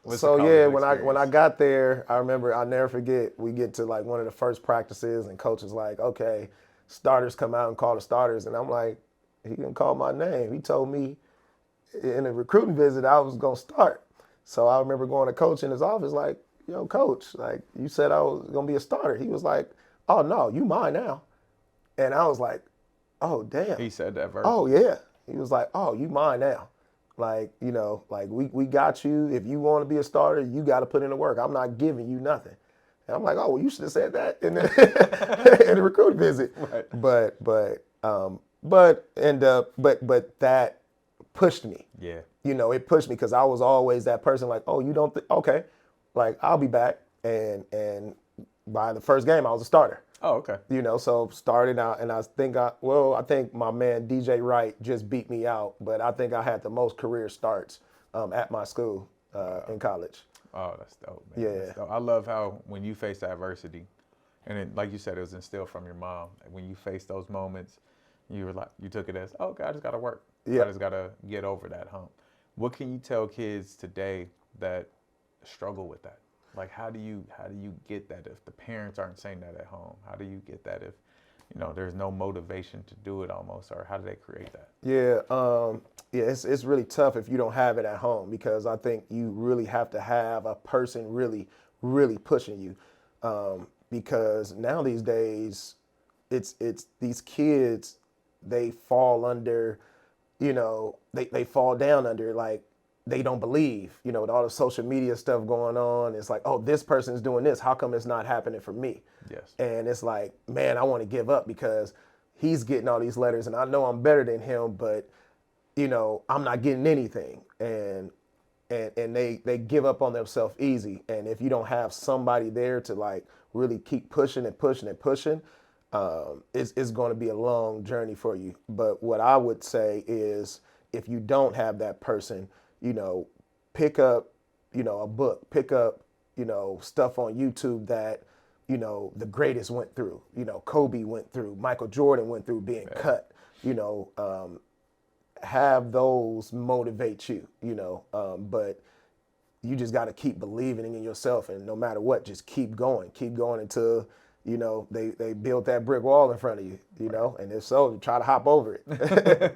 yeah, when experience? I got there, I remember, I'll never forget, we get to like one of the first practices and coach is like, okay, starters come out and call the starters. And I'm like, he didn't call my name. He told me in a recruiting visit I was gonna start. So I remember going to coach in his office like, yo, coach, like you said I was gonna be a starter. He was like, oh no, you mine now. And I was like, oh damn. He said that verse. Oh yeah. He was like, oh, you mine now. Like, you know, like we got you. If you want to be a starter, you got to put in the work. I'm not giving you nothing. And I'm like, oh, well, you should have said that in the recruit visit. Right. But that pushed me. Yeah. You know, it pushed me because I was always that person like, oh, you don't okay, like I'll be back. And by the first game, I was a starter. Oh, okay. You know, so started out, and I think my man DJ Wright just beat me out, but I think I had the most career starts at my school in college. Oh, that's dope, man. Yeah. That's dope. I love how when you face adversity, And it, like you said, it was instilled from your mom. When you faced those moments, you were like, you took it as, oh, okay, I just got to work. I Yeah. just got to get over that hump. What can you tell kids today that struggle with that? Like, how do you get that if the parents aren't saying that at home? How do you get that if, there's no motivation to do it almost, or how do they create that? Yeah, yeah, it's really tough if you don't have it at home because I think you really have to have a person really, really pushing you. Because now these days, it's these kids, they fall under, they fall down under like they don't believe, with all the social media stuff going on. It's like, oh, this person's doing this. How come it's not happening for me? Yes. And it's like, man, I want to give up because he's getting all these letters and I know I'm better than him, but I'm not getting anything. And they give up on themselves easy. And if you don't have somebody there to like really keep pushing and pushing and pushing, it's going to be a long journey for you. But what I would say is if you don't have that person, pick up, a book, pick up, stuff on YouTube that, the greatest went through, Kobe went through, Michael Jordan went through being cut, have those motivate you, but you just got to keep believing in yourself. And no matter what, just keep going until, they build that brick wall in front of you, and if so, try to hop over it.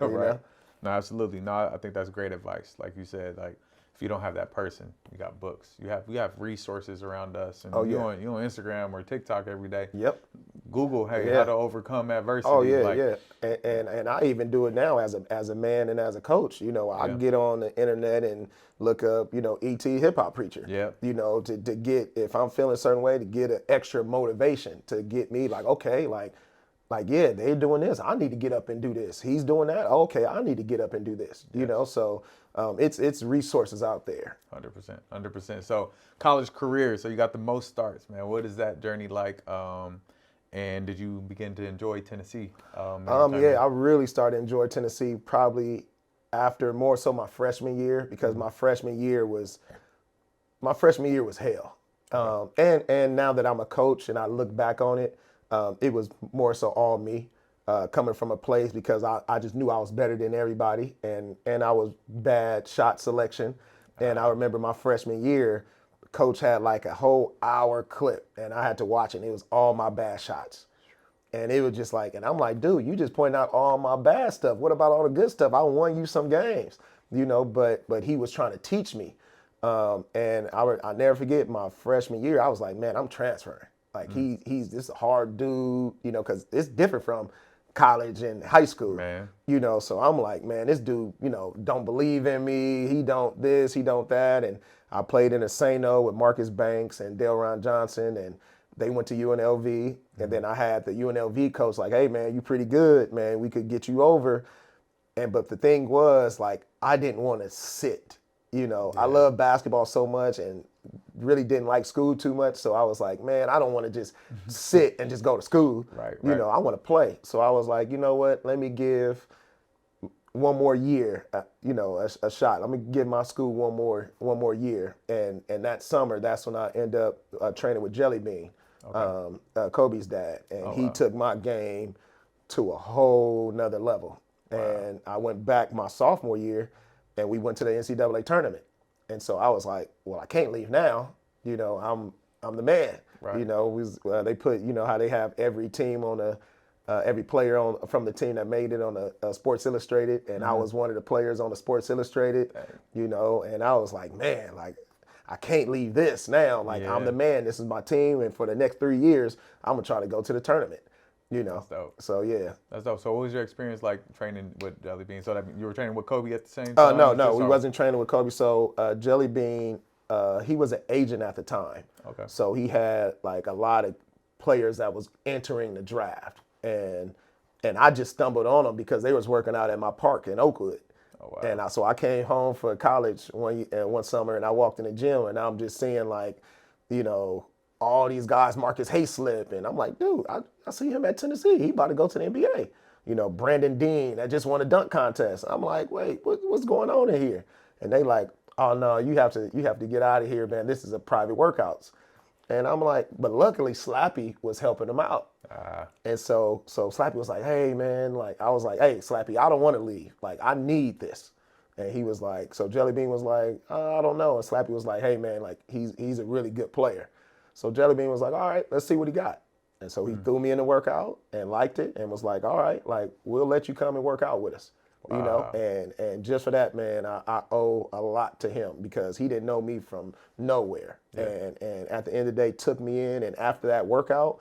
Right. No, absolutely. No, I think that's great advice. Like you said, like if you don't have that person, you got books. We have resources around us, and you on Instagram or TikTok every day. Yep. Google, hey, how to overcome adversity. Oh yeah, yeah. And I even do it now as a man and as a coach. I get on the internet and look up, E.T. hip hop preacher. Yeah. To get, if I'm feeling a certain way, to get an extra motivation to get me like, okay, like yeah, they're doing this. I need to get up and do this. He's doing that. Okay, I need to get up and do this. So it's resources out there. 100%, 100%. So college career. So you got the most starts, man. What is that journey like? And did you begin to enjoy Tennessee? Yeah, I really started to enjoy Tennessee probably after more so my freshman year because my freshman year was hell. And now that I'm a coach and I look back on it, it was more so all me coming from a place because I just knew I was better than everybody and I was bad shot selection. And I remember my freshman year, coach had like a whole hour clip and I had to watch it and it was all my bad shots. And it was just like, and I'm like, dude, you just pointing out all my bad stuff. What about all the good stuff? I won you some games, but he was trying to teach me. And I'll never forget my freshman year, I was like, man, I'm transferring. Like he's this hard dude, because it's different from college and high school, man. So I'm like, man, this dude, don't believe in me. He don't this, he don't that. And I played in a Sano with Marcus Banks and Delron Johnson, and they went to UNLV. And then I had the UNLV coach like, hey, man, you pretty good, man. We could get you over. But the thing was, like, I didn't want to sit. I love basketball so much and really didn't like school too much. So I was like, man, I don't want to just sit and just go to school. Right. I want to play. So I was like, you know what? Let me give one more year, a shot. Let me give my school one more year. And that summer, that's when I end up training with Jelly Bean, Kobe's dad. And he took my game to a whole nother level. Wow. And I went back my sophomore year and we went to the NCAA tournament. And so I was like, well, I can't leave now. I'm the man. Right. They put, how they have every team on every player from the team that made it on a Sports Illustrated. And I was one of the players on the Sports Illustrated, and I was like, man, like, I can't leave this now. Like, I'm the man. This is my team. And for the next 3 years, I'm going to try to go to the tournament. That's dope. So yeah, that's dope. So what was your experience like training with Jelly Bean? So that you were training with Kobe at the same time? No, we wasn't training with Kobe. So Jelly Bean, he was an agent at the time. Okay. So he had like a lot of players that was entering the draft, and I just stumbled on them because they was working out at my park in Oakwood. Oh, wow. And so I came home for college one summer, and I walked in the gym, and I'm just seeing like, all these guys, Marcus Hayslip, and I'm like, dude, I see him at Tennessee. He about to go to the NBA. Brandon Dean, that just won a dunk contest. I'm like, wait, what's going on in here? And they like, oh no, you have to get out of here, man. This is a private workouts. And I'm like, but luckily Slappy was helping him out. And so Slappy was like, hey man, like I was like, hey Slappy, I don't want to leave. Like I need this. And he was like, so Jelly Bean was like, I don't know. And Slappy was like, hey man, like he's a really good player. So Jelly Bean was like, all right, let's see what he got. And so he threw me in the workout and liked it and was like, all right, like we'll let you come and work out with us. You know, and just for that, man, I owe a lot to him because he didn't know me from nowhere. And at the end of the day, took me in. And after that workout,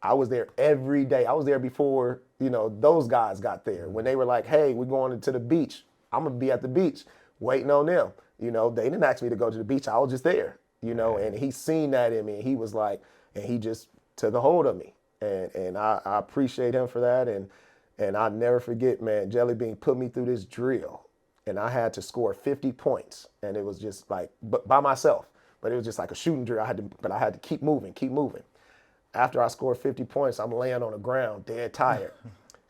I was there every day. I was there before, you know, those guys got there. When they were like, hey, we're going to the beach. I'm going to be at the beach waiting on them. You know, they didn't ask me to go to the beach. I was just there, you know, and he seen that in me. And he was like, and he just took a hold of me. And I appreciate him for that. And I'll never forget, man, Jelly Bean put me through this drill and I had to score 50 points. And it was just like, by myself, but it was just like a shooting drill. I had to keep moving. After I scored 50 points, I'm laying on the ground, dead tired.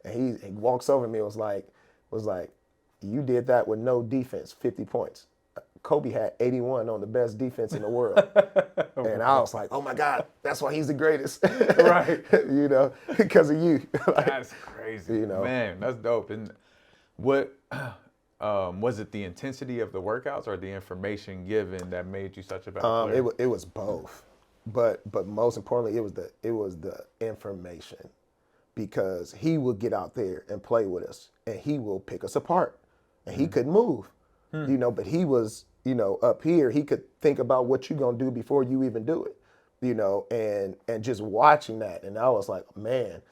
And he walks over to me and was like, you did that with no defense, 50 points. Kobe had 81 on the best defense in the world. And I was like, oh my God, that's why he's the greatest. Right. You know, because of you. Like, that's crazy. You know. Man, that's dope. And what was it the intensity of the workouts or the information given that made you such a better player? It was both. But most importantly, it was the information. Because he would get out there and play with us and he will pick us apart. And he couldn't move. You know, but he was, you know, up here, he could think about what you're gonna do before you even do it, you know, and just watching that. And I was like, man,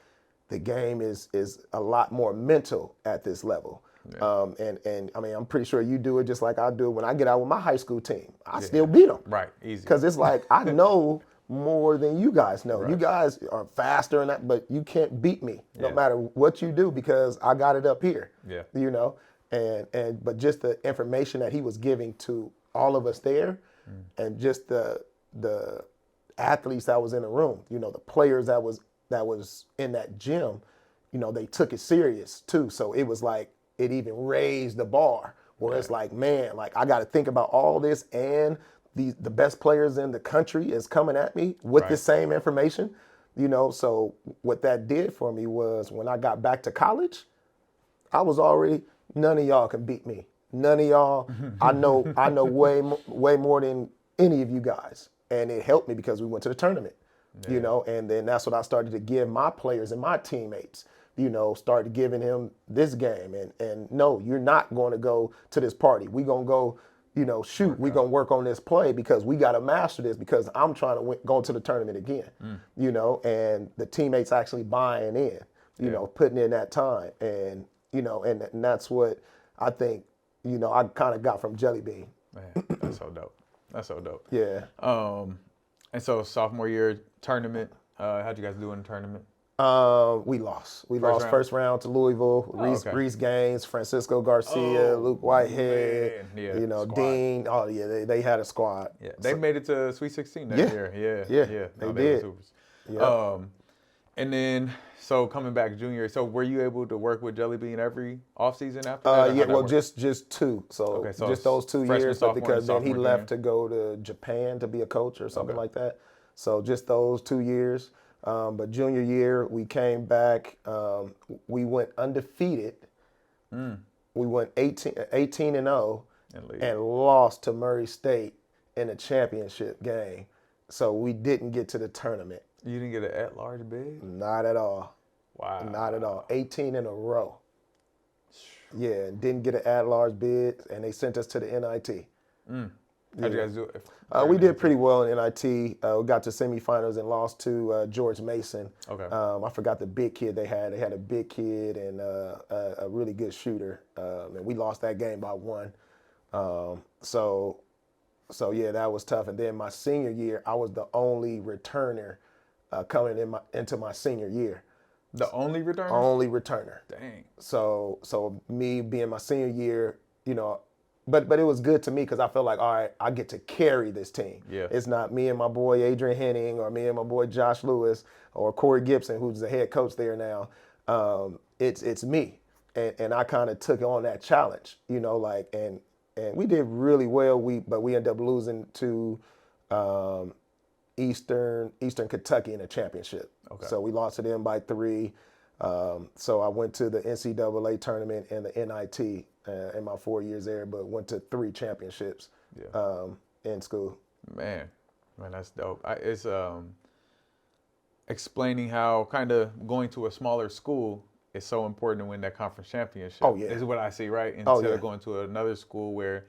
the game is a lot more mental at this level. Yeah. And I mean, I'm pretty sure you do it just like I do. When I get out with my high school team, I still beat them. Right, easy. Because it's like, I know more than you guys know. Right. You guys are faster and that, but you can't beat me no matter what you do because I got it up here. Yeah. You know? But just the information that he was giving to all of us there, and just the athletes that was in the room, you know, the players that was in that gym, you know, they took it serious too. So it was like it even raised the bar where it's like, man, like I got to think about all this, and the best players in the country is coming at me with the same information, you know. So what that did for me was when I got back to college, I was already. None of y'all can beat me. None of y'all. I know way more than any of you guys. And it helped me because we went to the tournament, you know, and then that's what I started to give my players and my teammates, you know, started giving him this game. And no, you're not going to go to this party. We're going to go, you know, shoot. We're going to work on this play because we got to master this because I'm trying to go to the tournament again, you know, and the teammates actually buying in, you know, putting in that time. And, you know, and that's what I think, you know, I kind of got from Jelly Bean. Man, that's so dope. That's so dope. Yeah. And so sophomore year tournament, how'd you guys do in the tournament? We lost. We lost first round to Louisville. Reese Gaines, Francisco Garcia, Luke Whitehead, you know, squad. Dean. Oh, yeah, they had a squad. Yeah, they made it to Sweet 16 that year. Yeah, they did. Yep. And then, so coming back junior, so were you able to work with Jelly Bean every offseason after that? Yeah, well, just two. So just those 2 years, but because then he left to go to Japan to be a coach or something like that. So just those 2 years. But junior year, we came back. We went undefeated. We went 18-0 and lost to Murray State in a championship game. So we didn't get to the tournament. You didn't get an at-large bid? Not at all. Wow. Not at all. 18 in a row. Yeah, didn't get an at-large bid, and they sent us to the NIT. How'd you guys do it? We did pretty well in NIT. We got to semifinals and lost to George Mason. Okay. I forgot the big kid they had. They had a big kid and a really good shooter, and we lost that game by 1. So yeah, that was tough. And then my senior year, I was the only returner coming into my senior year. The only returner? Only returner. Dang. So me being my senior year, you know, but it was good to me because I felt like, all right, I get to carry this team. Yeah. It's not me and my boy Adrian Henning or me and my boy Josh Lewis or Corey Gibson, who's the head coach there now. It's me. And I kind of took on that challenge, you know, like, and we did really well. But we ended up losing to Eastern Kentucky in a championship. Okay. So we lost to them by 3. So I went to the NCAA tournament and the NIT in my 4 years there, but went to 3 championships in school. Man, that's dope. It's explaining how kind of going to a smaller school is so important to win that conference championship. Oh, yeah. Is what I see, right? Instead Oh, yeah. of going to another school where,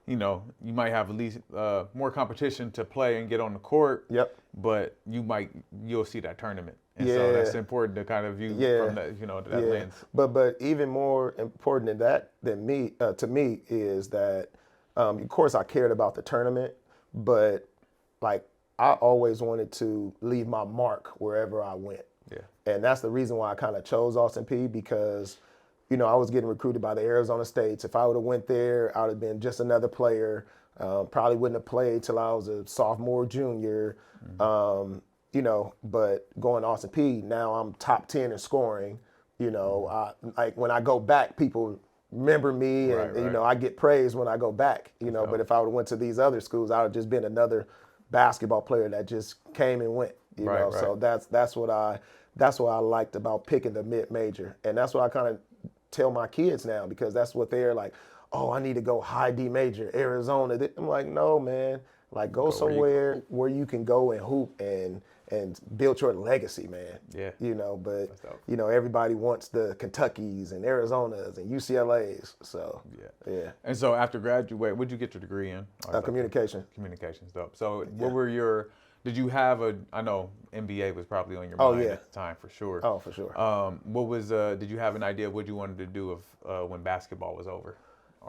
you you might have at least more competition to play and get on the court. Yep. But you'll see that tournament, and Yeah. so that's important to kind of view from that that lens. But even more important than that to me is that of course I cared about the tournament, but like I always wanted to leave my mark wherever I went. Yeah. And that's the reason why I kind of chose Austin Peay, because I was getting recruited by the Arizona States. If I would have went there, I would have been just another player. Probably wouldn't have played till I was a sophomore, junior. But going to Austin Peay, now I'm top 10 in scoring. Like when I go back, people remember me, and Right. I get praised when I go back. But if I would have went to these other schools, I would have just been another basketball player that just came and went. Right. So that's what I liked about picking the mid-major, and that's what I kind of tell my kids now, because that's what they're like. Oh, I need to go high D major, Arizona. I'm like, no, man. Like go somewhere where you can go and hoop and build your legacy, man. Yeah. But everybody wants the Kentuckys and Arizonas and UCLAs. So yeah. And so after graduate, what'd you get your degree in? Communication. Communications, dope. So what were did you have I know MBA was probably on your mind at the time for sure. Oh, for sure. What was, did you have an idea of what you wanted to do when basketball was over?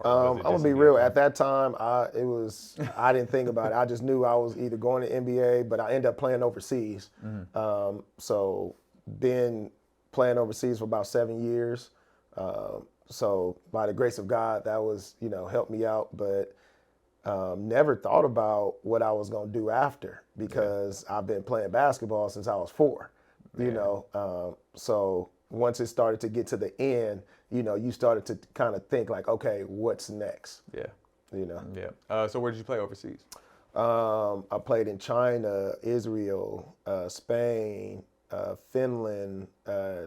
I'm gonna be real. At that time, I didn't think about it. I just knew I was either going to NBA, but I ended up playing overseas. So been playing overseas for about 7 years. So by the grace of God, that was helped me out. But never thought about what I was gonna do after, because I've been playing basketball since I was 4. So once it started to get to the end, you started to kind of think like, okay, what's next? Yeah. Yeah. So where did you play overseas? I played in China, Israel, Spain, Finland,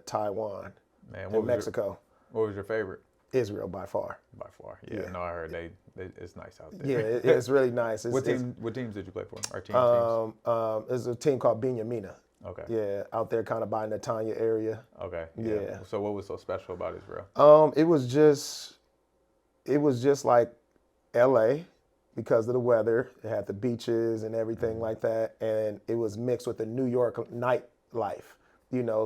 Taiwan, and Mexico. What was your favorite? Israel by far. By far. Yeah. No, I heard it's nice out there. Yeah, it's really nice. What teams did you play for? Our teams? There's a team called Binyamina. Okay. Yeah, out there kind of by Netanya area. Okay. Yeah. So what was so special about Israel? It was just like LA because of the weather. It had the beaches and everything like that, and it was mixed with the New York nightlife.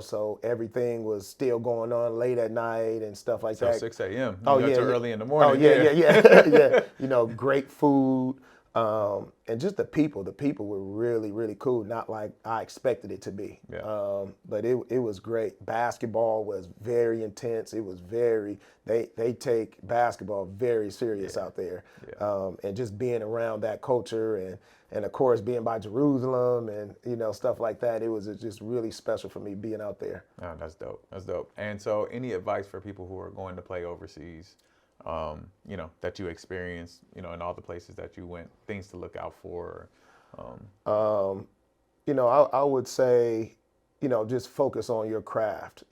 So everything was still going on late at night and stuff like that. 6 a.m. Oh, yeah. Early in the morning. Oh, yeah. Yeah. Great food. And just the people were really, really cool. Not like I expected it to be. Yeah. But it was great. Basketball was very intense. It was they take basketball very serious out there. Yeah. And just being around that culture and of course being by Jerusalem and stuff like that, it was just really special for me being out there. Oh, that's dope. That's dope. And so any advice for people who are going to play overseas? That you experienced, in all the places that you went, things to look out for? I would say, just focus on your craft,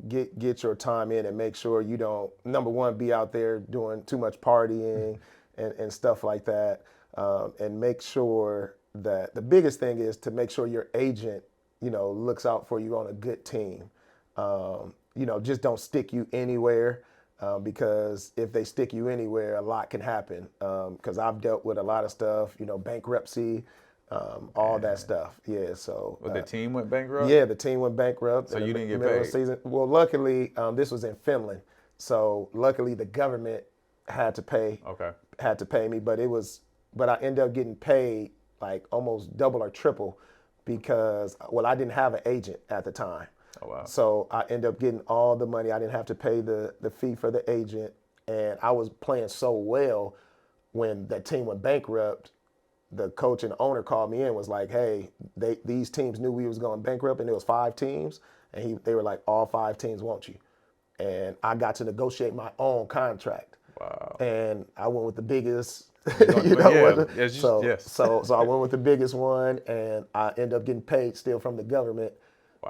get your time in and make sure you don't, number one, be out there doing too much partying and stuff like that. And make sure that the biggest thing is to make sure your agent, looks out for you on a good team. Just don't stick you anywhere. Because if they stick you anywhere, a lot can happen. Because I've dealt with a lot of stuff, bankruptcy, all that stuff. Yeah, so. The team went bankrupt? Yeah, the team went bankrupt. So you didn't get paid? Season. Well, luckily, this was in Finland. So luckily the government had to pay. Okay. Had to pay me, but I ended up getting paid like almost double or triple because, I didn't have an agent at the time. Oh, wow. So I ended up getting all the money. I didn't have to pay the fee for the agent. And I was playing so well when that team went bankrupt, the coach and the owner called me in and was like, hey, these teams knew we was going bankrupt, and there was 5 teams. And they were like, all 5 teams want you. And I got to negotiate my own contract. Wow. And I went with the biggest You know, Yes. so I went with the biggest one, and I end up getting paid still from the government for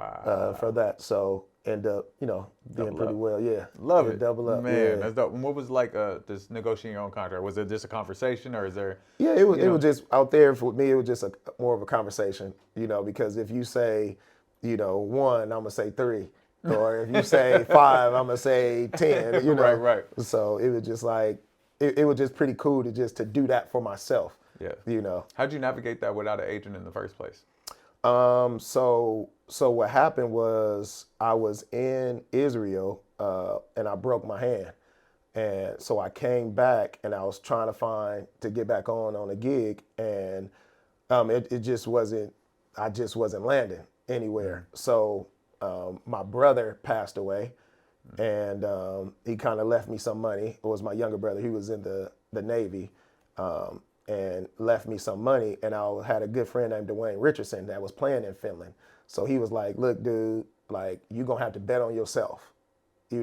Wow. that. So end up, doing Double pretty up. well. Yeah, Love yeah, it. double up. Man, Yeah, that's dope. And what was like this negotiating your own contract? Was it just a conversation or is there, yeah. It was you it was know, just out there for me. It was just more of a conversation, because if you say, one, I'm gonna say three, or if you say five, I'm gonna say 10. right, right. So it was just like it was just pretty cool to do that for myself. Yeah. You know. How'd you navigate that without an agent in the first place? So what happened was I was in Israel, and I broke my hand. And so I came back and I was trying to get back on a gig, and it just wasn't, I just wasn't landing anywhere. So my brother passed away, and he kind of left me some money. It was my younger brother. He was in the Navy, and left me some money. And I had a good friend named Dwayne Richardson that was playing in Finland. So he was like, look, dude, like, you're going to have to bet on yourself. He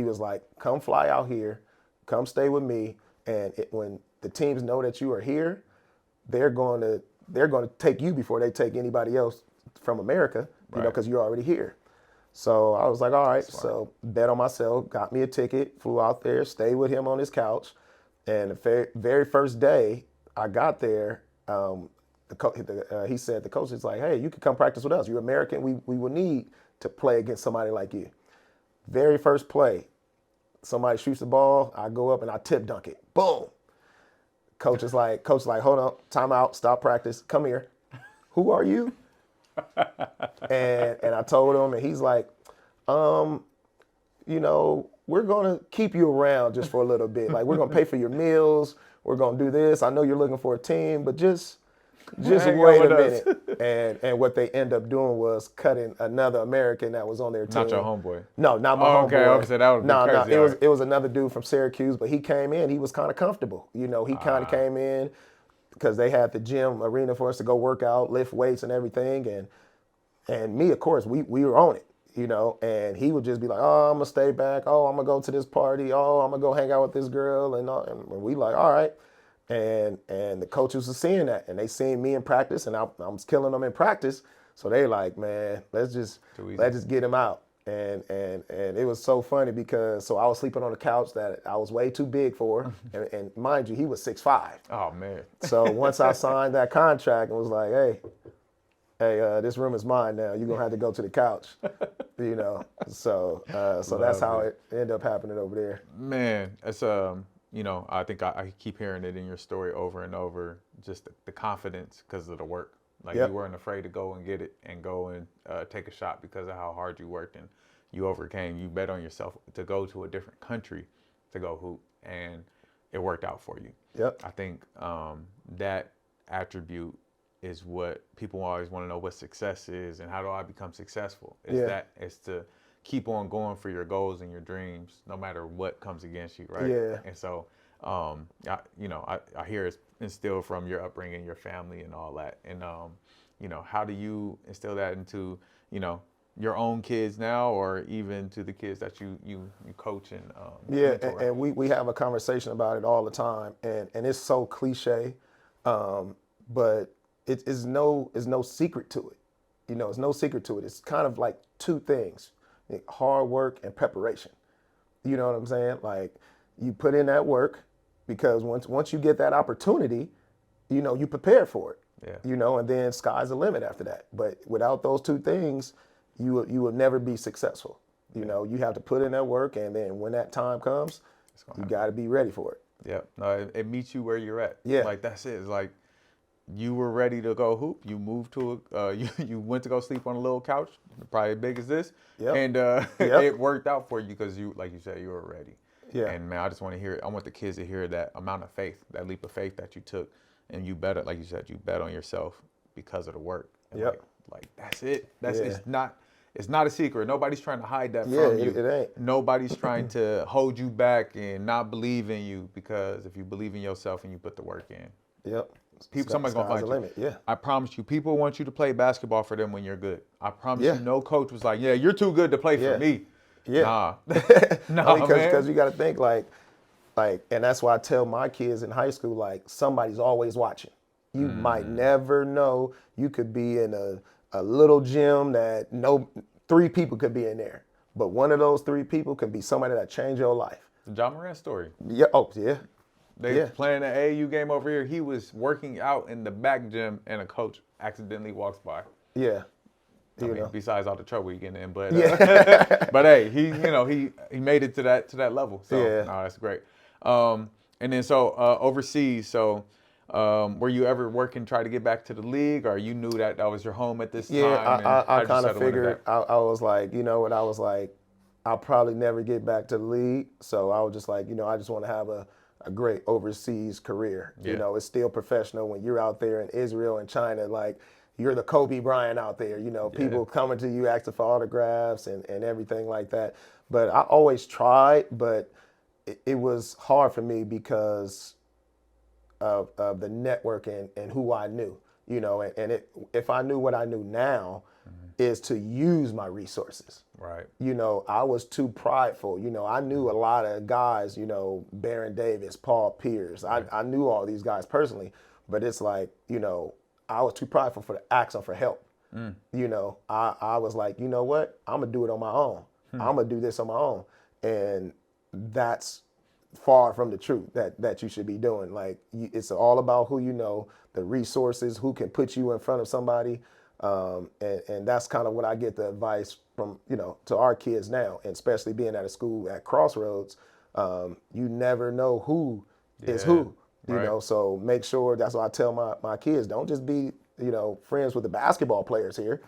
was like, come fly out here, come stay with me. And when the teams know that you are here, they're going to take you before they take anybody else from America, Right. because you're already here. So I was like, all right. Smart. So bet on myself, got me a ticket, flew out there, stayed with him on his couch. And the very first day I got there, he said, the coach is like, hey, you can come practice with us. You're American. We will need to play against somebody like you. Very first play, somebody shoots the ball, I go up and I tip dunk it. Boom. Coach is like, hold on, time out, stop practice, come here. Who are you? And I told him, and he's like, we're gonna keep you around just for a little bit. Like, we're gonna pay for your meals, we're gonna do this. I know you're looking for a team, but just Hang wait out a with minute. And what they end up doing was cutting another American that was on their team. Not your homeboy. No, not my Oh, homeboy. okay. I was saying that would be No, crazy. it was another dude from Syracuse, but he came in. He was kind of comfortable. He kind of came in because they had the gym arena for us to go work out, lift weights, and everything. And me, of course, we were on it. And he would just be like, oh, I'm gonna stay back. Oh, I'm gonna go to this party. Oh, I'm gonna go hang out with this girl. And we like, all right. And the coaches were seeing that, and they seen me in practice, and I was killing them in practice. So they like, man, let's just get him out. And it was so funny because I was sleeping on a couch that I was way too big for, and mind you, he was 6'5". Oh man. So once I signed that contract and was like, hey, this room is mine now. You're gonna have to go to the couch, So that's how it ended up happening over there. Man, it's I think I keep hearing it in your story over and over. Just the confidence because of the work. Like Yep. you weren't afraid to go and get it and go and take a shot because of how hard you worked and you overcame. You bet on yourself to go to a different country to go hoop, and it worked out for you. Yep. I think that attribute is what people always want to know what success is and how do I become successful. It's to keep on going for your goals and your dreams no matter what comes against you, right? Yeah. And so I hear it's instilled from your upbringing, your family and all that. And how do you instill that into your own kids now or even to the kids that you coach and mentor? And we have a conversation about it all the time, and it's so cliche, but it's no secret to it. It's no secret to it. It's kind of like two things: hard work and preparation. You know what I'm saying? Like, you put in that work because once you get that opportunity, you prepare for it. Yeah. And then sky's the limit after that. But without those two things, you will never be successful. You have to put in that work, and then when that time comes, you got to be ready for it. Yeah. No, it meets you where you're at. Yeah. Like that's it. It's like you were ready to go hoop. You moved to you went to go sleep on a little couch, probably as big as this. Yep. And Yep. it worked out for you because like you said, you were ready. Yeah. And man, I just want to hear it. I want the kids to hear that amount of faith, that leap of faith that you took, and you bet it, like you said, you bet on yourself because of the work. And Yep. Like that's it. That's Yeah. it's not a secret. Nobody's trying to hide that Yeah, from you. it ain't. Nobody's trying to hold you back and not believe in you because if you believe in yourself and you put the work in, Yep. somebody's gonna Sky's find the you. limit. Yeah. I promise you, people want you to play basketball for them when you're good. I promise Yeah. you, no coach was like, "Yeah, you're too good to play for Yeah. me." Yeah. Nah, nah, man. Because you got to think, like, Like, and that's why I tell my kids in high school, like, somebody's always watching. You might never know. You could be in a little gym that three people could be in there. But one of those three people could be somebody that changed your life. The John Moran story. Yeah. Oh, yeah. They playing an AAU game over here. He was working out in the back gym, and a coach accidentally walks by. Yeah. I mean, besides all the trouble he getting in, but Yeah. but hey, he made it to that level. So Yeah. no, that's great. And then so overseas, so were you ever working, try to get back to the league, or you knew that was your home at this time? Yeah, I kind of figured. that? I was like, you know what? I was like, I'll probably never get back to the league. So I was just like, I just want to have a great overseas career. Yeah. It's still professional when you're out there in Israel and China. Like, you're the Kobe Bryant out there. People coming to you asking for autographs and everything like that. But I always tried, but it was hard for me because of the network and who I knew, if I knew what I knew now is to use my resources. Right. I was too prideful. I knew a lot of guys, Baron Davis, Paul Pierce. I knew all these guys personally, but it's like, I was too prideful to ask them for help. I was like, you know what? I'm going to do it on my own. I'm going to do this on my own. And that's far from the truth that you should be doing. Like, it's all about who you know, the resources, who can put you in front of somebody. And that's kind of what I get the advice from, to our kids now, and especially being at a school at Crossroads. You never know who is who, so make sure, that's what I tell my kids, don't just be, friends with the basketball players here.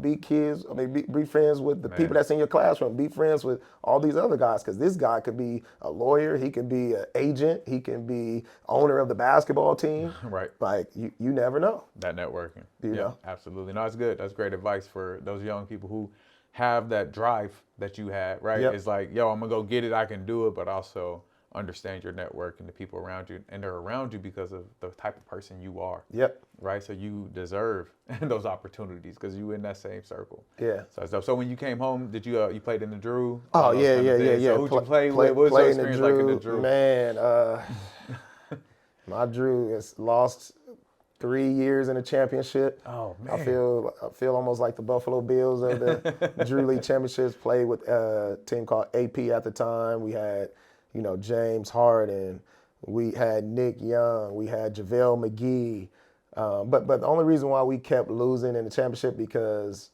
Be be friends with the people that's in your classroom. Be friends with all these other guys, because this guy could be a lawyer, he can be an agent, he can be owner of the basketball team. Right. Like, you never know. That networking. You know? Absolutely. No, that's good. That's great advice for those young people who have that drive that you had, right? Yep. It's like, yo, I'm going to go get it, I can do it, but also understand your network and the people around you, and they're around you because of the type of person you are. Yep. Right, so you deserve those opportunities because you in that same circle. Yeah. So when you came home, did you play in the Drew? Oh yeah. So who'd you play with? What was your experience like in the Drew? Man, my Drew has lost 3 years in a championship. Oh man. I feel almost like the Buffalo Bills of the Drew League championships. Played with a team called AP at the time. We had, James Harden. We had Nick Young. We had JaVale McGee. But the only reason why we kept losing in the championship because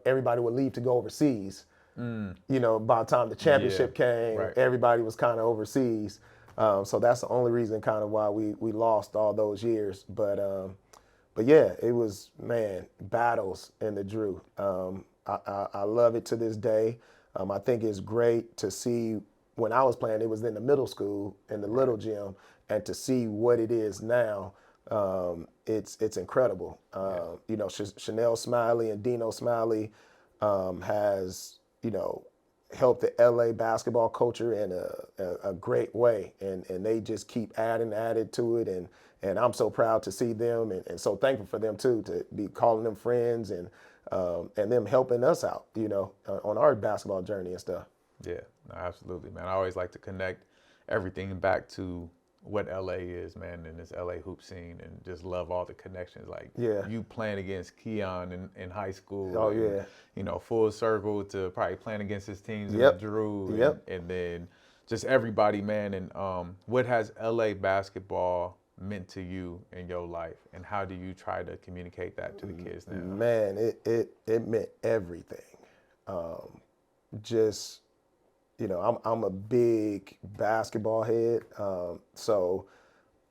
everybody would leave to go overseas. By the time the championship came, everybody was kind of overseas. So that's the only reason kind of why we lost all those years. But yeah, it was, battles in the Drew. I love it to this day. I think it's great to see, when I was playing, it was in the middle school, in the little gym, and to see what it is now. It's incredible. Chanel Smiley and Dinos Smiley has, helped the LA basketball culture in a great way. And they just keep added to it. And I'm so proud to see them and so thankful for them too, to be calling them friends and them helping us out, on our basketball journey and stuff. Yeah, no, absolutely, man. I always like to connect everything back to what LA is, man, and this LA hoop scene, and just love all the connections. Like, you playing against Keon in high school. Oh, and, full circle to probably playing against his teams in the Drew. And then just everybody, man. And what has LA basketball meant to you in your life, and how do you try to communicate that to the kids now? Man, it meant everything. I'm a big basketball head. So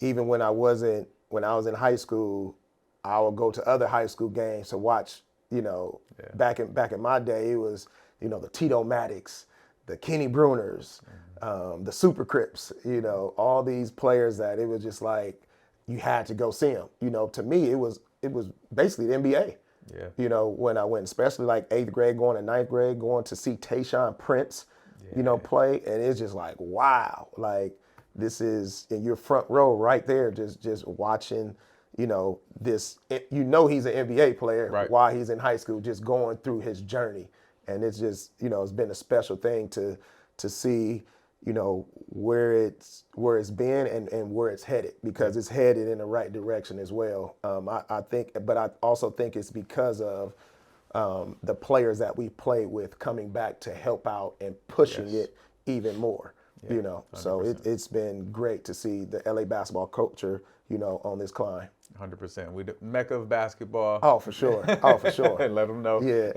even when I was in high school, I would go to other high school games to watch, back in my day, it was, the Tito Maddox, the Kenny Bruners, the Super Crips, all these players that it was just like, you had to go see them. To me, it was basically the NBA. Yeah. When I went, especially like 8th grade, going to 9th grade, going to see Tayshaun Prince, play, and it's just like, wow, like, this is in your front row right there, just watching, this, he's an NBA player while he's in high school, just going through his journey. And it's just, it's been a special thing to see, where it's been and where it's headed, because it's headed in the right direction as well. I think, but I also think it's because of the players that we played with coming back to help out and pushing it even more. So it's been great to see the LA basketball culture, on this climb. 100%. We the mecca of basketball. Oh, for sure. Oh, for sure. Let them know. Yeah.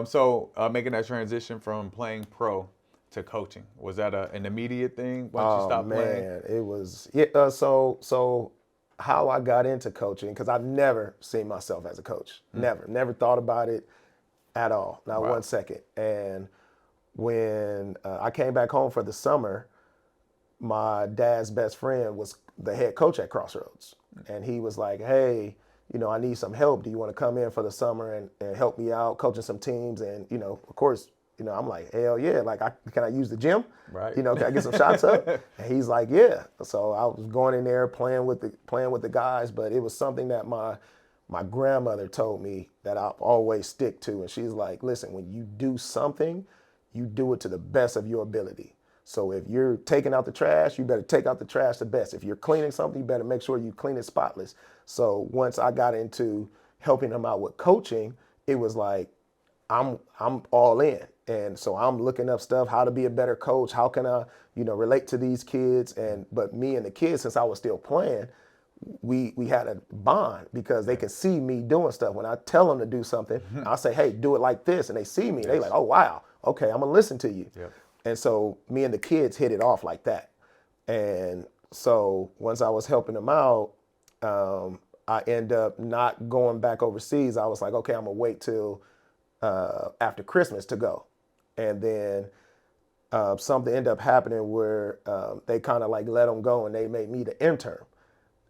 So making that transition from playing pro to coaching, was that an immediate thing once you stopped playing? Man, it was. Yeah. So how I got into coaching, because I've never seen myself as a coach. Never thought about it at all. Not one second. And when I came back home for the summer, my dad's best friend was the head coach at Crossroads. And he was like, hey, I need some help. Do you want to come in for the summer and help me out coaching some teams? And, of course, I'm like, hell yeah. Like, can I use the gym? Right. Can I get some shots up? And he's like, yeah. So I was going in there playing with the guys, but it was something that my grandmother told me that I always stick to. And she's like, listen, when you do something, you do it to the best of your ability. So if you're taking out the trash, you better take out the trash the best. If you're cleaning something, you better make sure you clean it spotless. So once I got into helping them out with coaching, it was like, I'm all in. And so I'm looking up stuff, how to be a better coach, how can I, relate to these kids. But me and the kids, since I was still playing, we had a bond, because they can see me doing stuff. When I tell them to do something, I say, hey, do it like this. And they see me, they like, oh, wow, okay, I'm gonna listen to you. Yep. And so me and the kids hit it off like that. And so once I was helping them out, I end up not going back overseas. I was like, okay, I'm gonna wait till after Christmas to go. And then something ended up happening where they kind of like let them go, and they made me the intern.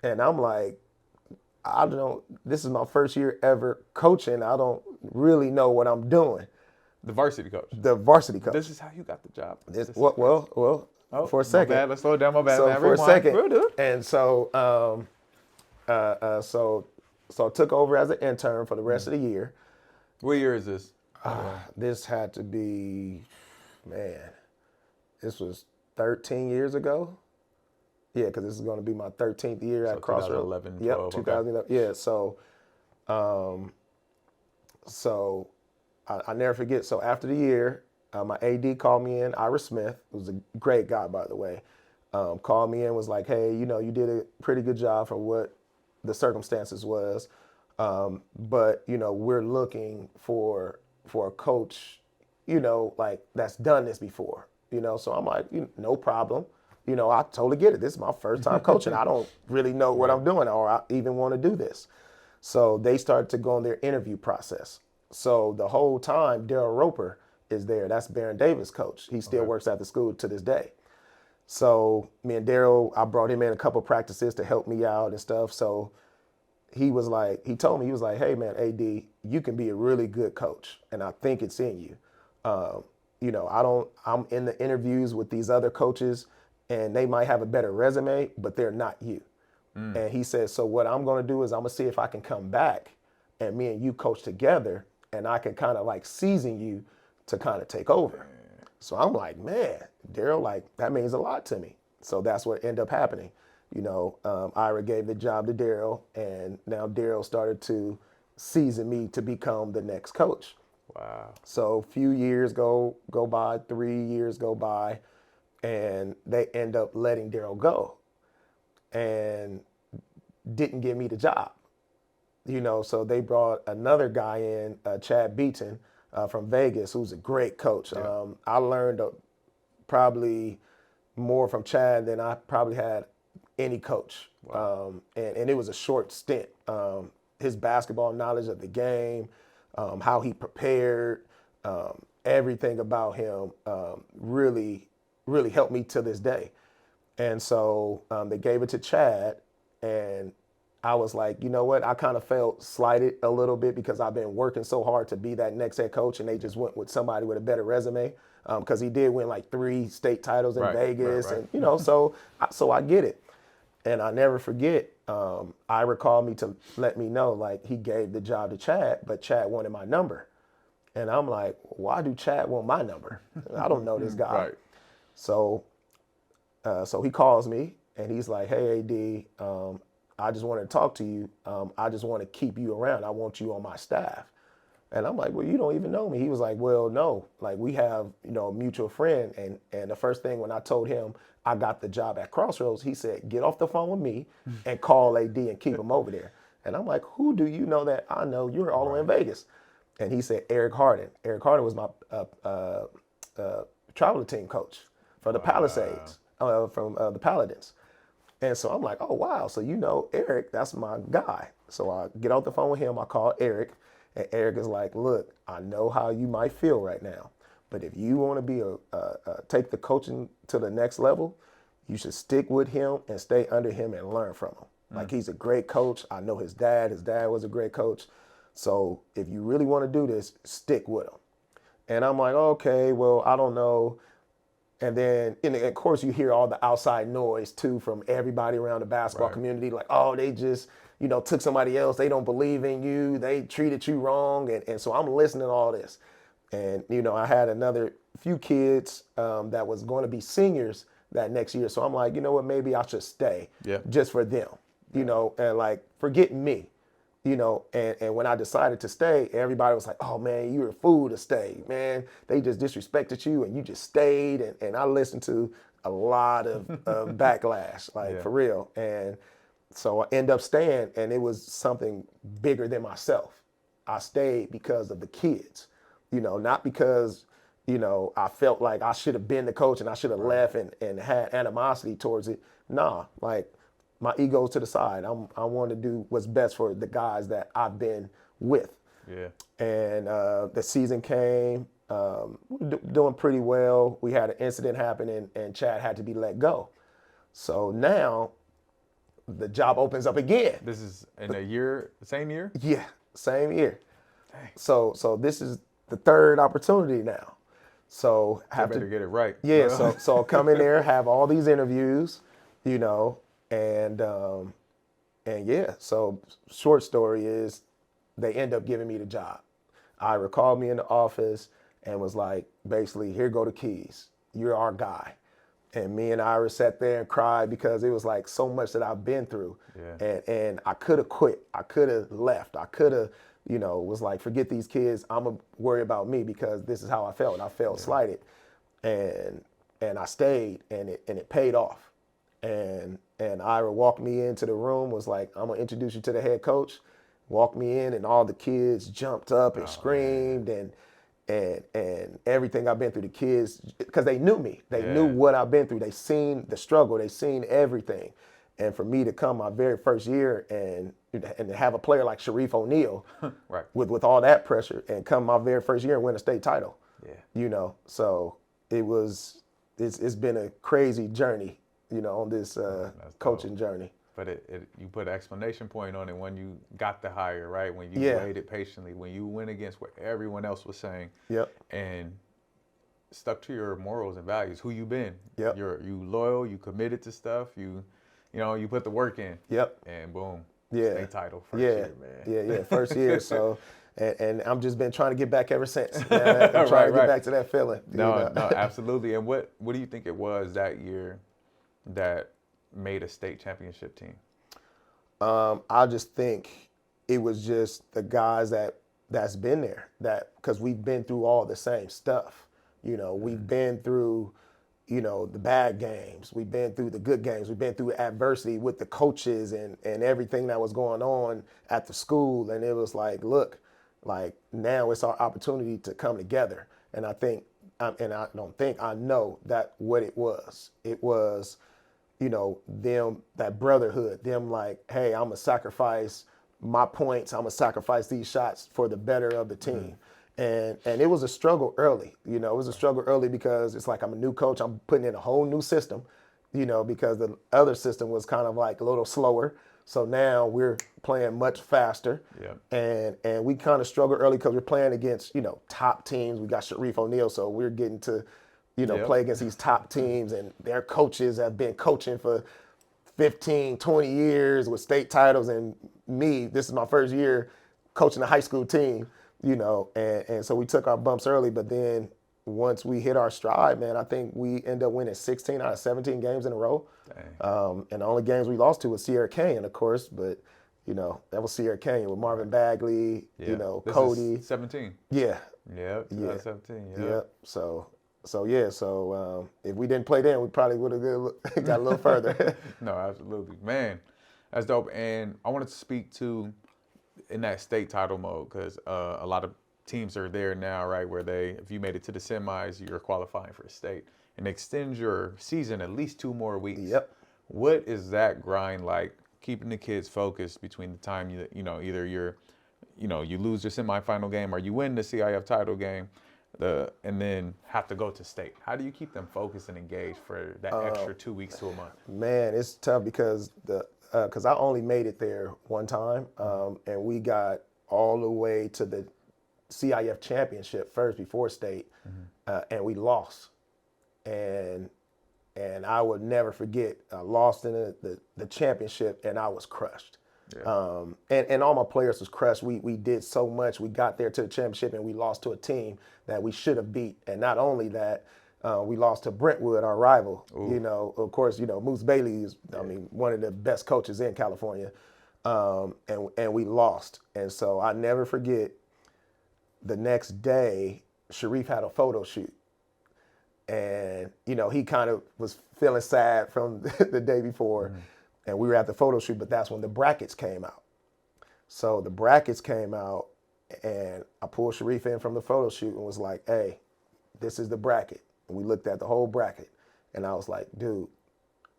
And I'm like, I don't know, this is my first year ever coaching. I don't really know what I'm doing. The varsity coach. The varsity coach. This is how you got the job. For a second. My bad. Let's slow down. My bad. So man. for a Rewind. second. We'll do it. And so I took over as an intern for the rest of the year. What year is this? This had to be, man, this was 13 years ago. Yeah, because this is going to be my 13th year at Crossroads. 2011, 12. Yep, 2011. Okay. Yeah, so I never forget. So after the year, my AD called me in, Ira Smith, who's a great guy, by the way, called me in, was like, hey, you did a pretty good job for what the circumstances was. But, we're looking for a coach, like that's done this before, So I'm like, no problem. I totally get it. This is my first time coaching. I don't really know what I'm doing, or I even want to do this. So they started to go on their interview process. So the whole time, Daryl Roper is there. That's Baron Davis' coach. He still works at the school to this day. So me and Daryl, I brought him in a couple practices to help me out and stuff. So he told me, he was like, hey man, AD, you can be a really good coach, and I think it's in you. I'm in the interviews with these other coaches, and they might have a better resume, but they're not you. And he said, so what I'm going to do is I'm going to see if I can come back and me and you coach together, and I can kind of like season you to kind of take over. So I'm like, man, Daryl, like that means a lot to me. So that's what ended up happening. Ira gave the job to Daryl, and now Daryl started to season me to become the next coach. Wow. So a few years go by, 3 years go by, and they end up letting Daryl go and didn't give me the job. So they brought another guy in, Chad Beaton from Vegas, who's a great coach. Yeah. I learned probably more from Chad than I probably had any coach. Wow. And it was a short stint. His basketball knowledge of the game, how he prepared, everything about him really, really helped me to this day. And so they gave it to Chad, and I was like, you know what? I kind of felt slighted a little bit because I've been working so hard to be that next head coach, and they just went with somebody with a better resume, because he did win like 3 state titles in Vegas, and so I get it. And I never forget, Ira called me to let me know, like, he gave the job to Chad, but Chad wanted my number. And I'm like, why do Chad want my number? I don't know this guy. Right. So so he calls me and he's like, hey, AD, I just wanted to talk to you. I just want to keep you around. I want you on my staff. And I'm like, well, you don't even know me. He was like, well, no, like we have, a mutual friend. And the first thing when I told him I got the job at Crossroads, he said, get off the phone with me and call AD and keep him over there. And I'm like, who do you know that I know? You're all the way in Vegas. And he said, Eric Harden. Eric Harden was my travel team coach for the Palisades, from the Paladins. And so I'm like, oh, wow. So Eric, that's my guy. So I get off the phone with him. I call Eric. And Eric is like, look, I know how you might feel right now. But if you want to be take the coaching to the next level, you should stick with him and stay under him and learn from him. Like, he's a great coach. I know his dad. His dad was a great coach. So if you really want to do this, stick with him. And I'm like, okay, well, I don't know. And then, of course, you hear all the outside noise, too, from everybody around the basketball community. Like, oh, they just, took somebody else. They don't believe in you. They treated you wrong. And so I'm listening to all this. And, I had another few kids that was going to be seniors that next year. So I'm like, you know what, maybe I should stay just for them, and like, forget me. And when I decided to stay, everybody was like, oh, man, you're a fool to stay, man. They just disrespected you and you just stayed. And I listened to a lot of backlash, like, for real. And so I end up staying, and it was something bigger than myself. I stayed because of the kids, not because, I felt like I should have been the coach and I should have left and had animosity towards it. Nah, like, my ego's to the side. I want to do what's best for the guys that I've been with. Yeah. And the season came, doing pretty well. We had an incident happen, and Chad had to be let go. So now the job opens up again. This is in a year, same year? Yeah, same year. Dang. So this is the third opportunity now. So I better get it right. Yeah. So come in there, have all these interviews, and yeah, so short story is they end up giving me the job. Ira called me in the office and was like, basically, here go the keys. You're our guy. And me and Ira sat there and cried because it was like so much that I've been through. Yeah. And I could have quit. I could have left. I could have, was like, forget these kids. I'm going to worry about me because this is how I felt. I felt slighted. And I stayed, and it paid off. And Ira walked me into the room, was like, I'm going to introduce you to the head coach. Walked me in, and all the kids jumped up and screamed and everything I've been through. The kids, because they knew me. They knew what I've been through. They seen the struggle. They seen everything. And for me to come my very first year and to have a player like Sharif O'Neal with all that pressure and come my very first year and win a state title. Yeah. So it's been a crazy journey, on this coaching journey. But you put an explanation point on it when you got the hire, right? When you waited patiently, when you went against what everyone else was saying, and stuck to your morals and values, who you been. You loyal, you committed to stuff, you put the work in. And boom, state title first year, man. Yeah, first year. So, and I'm just been trying to get back ever since. Man. I'm trying to get back to that feeling. No, absolutely. And what do you think it was that year that made a state championship team? I just think it was just the guys that's been there, because we've been through all the same stuff. We've been through, the bad games. We've been through the good games. We've been through adversity with the coaches and everything that was going on at the school. And it was like, look, like, now it's our opportunity to come together. And I think, I know that what it was. It was, them, that brotherhood, them like, hey, I'm gonna sacrifice my points, I'm gonna sacrifice these shots for the better of the team. And it was a struggle early, it was a struggle early because it's like, I'm a new coach, I'm putting in a whole new system, because the other system was kind of like a little slower. So now we're playing much faster. And we kind of struggle early because we're playing against, top teams. We got Sharif O'Neal, so we're getting to play against these top teams, and their coaches have been coaching for 15, 20 years with state titles. And me, this is my first year coaching a high school team, and so we took our bumps early, but then, once we hit our stride, man, I think we end up winning 16 out of 17 games in a row. And the only games we lost to was Sierra Canyon, of course, but that was Sierra Canyon with Marvin Bagley, Yeah. This Cody. is 17. Yeah. Yeah. 2017. Yeah. Yeah. So if we didn't play then, we probably would have got a little further. No, absolutely, man. That's dope. And I wanted to speak to in that state title mode because a lot of teams are there now, right? Where if you made it to the semis, you're qualifying for a state and extend your season at least 2 more weeks. Yep. What is that grind like? Keeping the kids focused between the time either you lose your semifinal game or you win the CIF title game, and then have to go to state. How do you keep them focused and engaged for that extra 2 weeks to a month? Man, it's tough because I only made it there one time, and we got all the way to the CIF championship first before state, and we lost. And I would never forget, I lost in the championship, and I was crushed. Yeah. And all my players was crushed. We did so much. We got there to the championship, and we lost to a team that we should have beat. And not only that, we lost to Brentwood, our rival. Ooh. Of course, Moose Bailey is, one of the best coaches in California. And we lost. And so I never forget, the next day, Sharif had a photo shoot. And, he kind of was feeling sad from the day before. And we were at the photo shoot, but that's when the brackets came out. So the brackets came out, and I pulled Sharif in from the photo shoot and was like, hey, this is the bracket. And we looked at the whole bracket. And I was like, dude,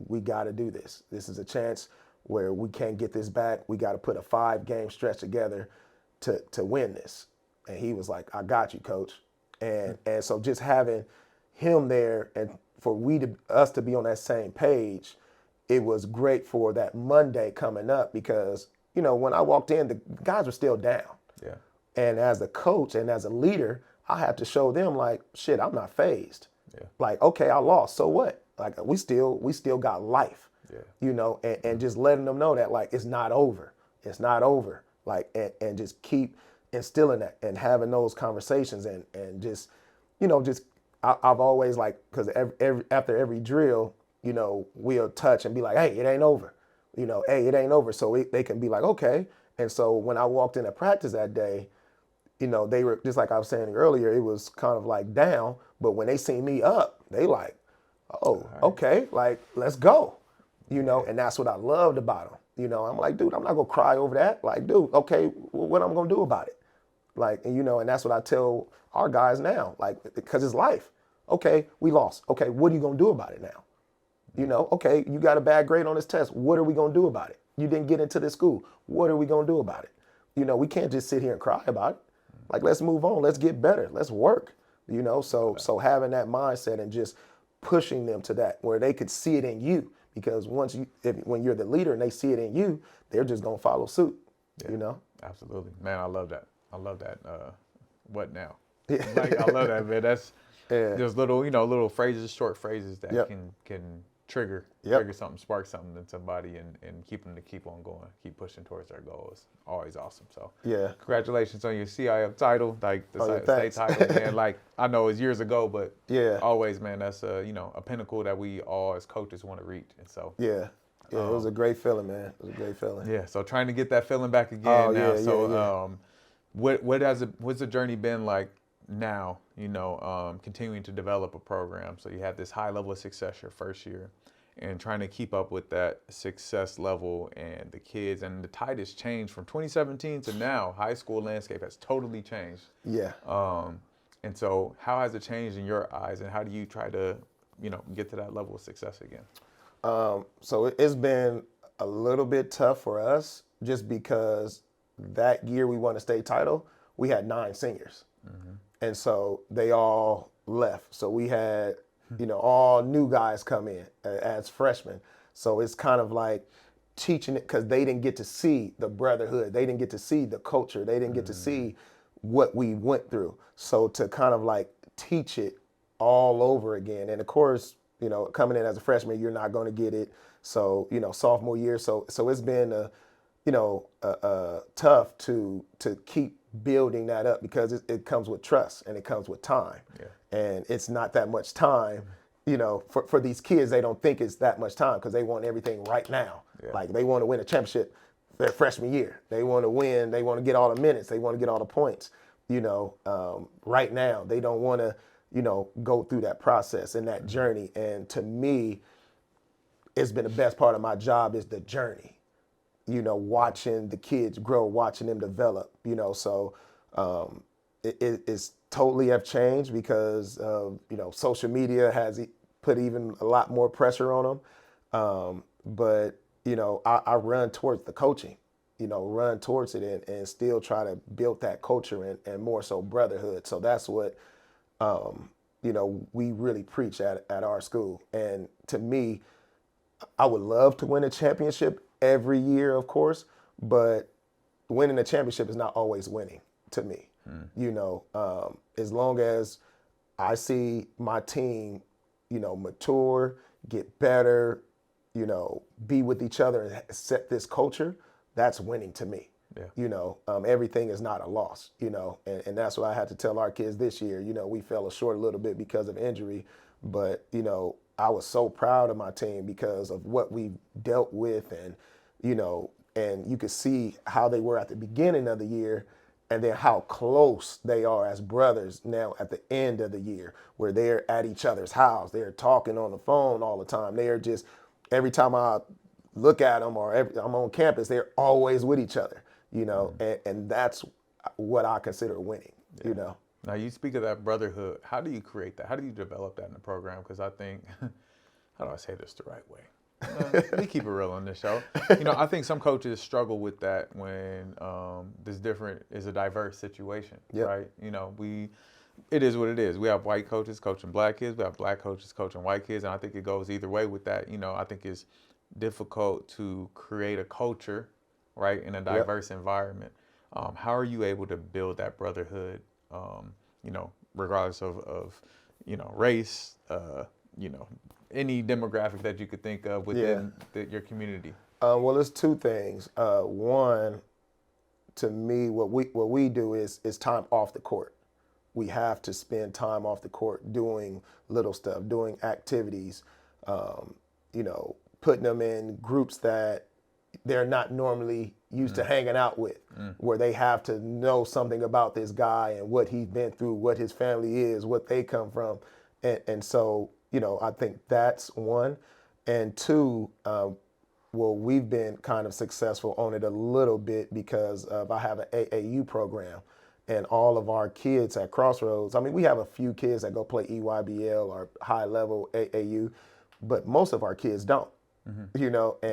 we got to do this. This is a chance where we can't get this back. We got to put a 5-game stretch together to win this. And he was like, I got you, coach. And so just having him there and for us to be on that same page, it was great for that Monday coming up because, when I walked in, the guys were still down. Yeah. And as a coach and as a leader, I have to show them like, shit, I'm not fazed. Yeah. Like, okay, I lost. So what? Like we still got life. Yeah. And just letting them know that like it's not over. It's not over. Like and just keep instilling that and having those conversations and just, I've always like, because after every drill, we'll touch and be like, hey, it ain't over. Hey, it ain't over. So they can be like, okay. And so when I walked into practice that day, they were, just like I was saying earlier, it was kind of like down. But when they see me up, they like, oh, okay, like, let's go. And that's what I loved about them. I'm like, dude, I'm not going to cry over that. Like, dude, okay, what am I going to do about it? Like, and that's what I tell our guys now, like, because it's life. Okay, we lost. Okay, what are you going to do about it now? Okay, you got a bad grade on this test. What are we going to do about it? You didn't get into this school. What are we going to do about it? We can't just sit here and cry about it. Like, let's move on. Let's get better. Let's work. So having that mindset and just pushing them to that where they could see it in you, because when you're the leader and they see it in you, they're just going to follow suit, Absolutely. Man, I love that. What now? Like, I love that, man. That's just little, little phrases, short phrases that can trigger something, spark something in somebody and keep them to keep on going, keep pushing towards their goals. Always awesome. So congratulations on your CIF title, like the state title, man. Like I know it's years ago, but always, man, that's a pinnacle that we all as coaches want to reach. And so it was a great feeling, man. It was a great feeling. Yeah. So trying to get that feeling back again now. What's the journey been like now, continuing to develop a program? So you had this high level of success your first year and trying to keep up with that success level and the kids, and the tide has changed from 2017 to now. High school landscape has totally changed. Yeah. And so how has it changed in your eyes, and how do you try to, get to that level of success again? So it's been a little bit tough for us just because that year we won a state title, we had 9 seniors. Mm-hmm. And so they all left. So we had, all new guys come in as freshmen. So it's kind of like teaching it because they didn't get to see the brotherhood. They didn't get to see the culture. They didn't get to see what we went through. So to kind of like teach it all over again. And of course, coming in as a freshman, you're not going to get it. So, sophomore year. So it's been, tough to keep building that up, because it comes with trust and it comes with time. Yeah. And it's not that much time, for these kids. They don't think it's that much time because they want everything right now. Yeah. Like, they want to win a championship their freshman year. They want to win. They want to get all the minutes. They want to get all the points, right now. They don't want to, go through that process and that journey. And to me, it's been the best part of my job is the journey, watching the kids grow, watching them develop, so it's totally have changed because of, social media has put even a lot more pressure on them. But, I run towards the coaching, run towards it and still try to build that culture and more so brotherhood. So that's what, we really preach at our school. And to me, I would love to win a championship every year, of course, but winning a championship is not always winning to me. As long as I see my team, mature, get better, be with each other and set this culture, that's winning to me. Yeah. Everything is not a loss, and that's what I had to tell our kids this year. We fell short a little bit because of injury, but, I was so proud of my team because of what we dealt with, and you could see how they were at the beginning of the year and then how close they are as brothers now at the end of the year, where they're at each other's house. They're talking on the phone all the time. They're just, every time I look at them or I'm on campus, they're always with each other, and that's what I consider winning, Yeah. Now, you speak of that brotherhood. How do you create that? How do you develop that in the program? Because I think, how do I say this the right way? We keep it real on this show. I think some coaches struggle with that when is a diverse situation, Yep. right? It is what it is. We have white coaches coaching black kids. We have black coaches coaching white kids. And I think it goes either way with that. I think it's difficult to create a culture, right, in a diverse environment. How are you able to build that brotherhood, regardless of race, any demographic that you could think of within your community? Well, there's two things. One, to me, what we do is time off the court. We have to spend time off the court doing little stuff, doing activities, putting them in groups that they're not normally used to hanging out with, where they have to know something about this guy and what he's been through, what his family is, what they come from. And so, I think that's one. And two, we've been kind of successful on it a little bit because of, I have an AAU program, and all of our kids at Crossroads, we have a few kids that go play EYBL or high level AAU, but most of our kids don't,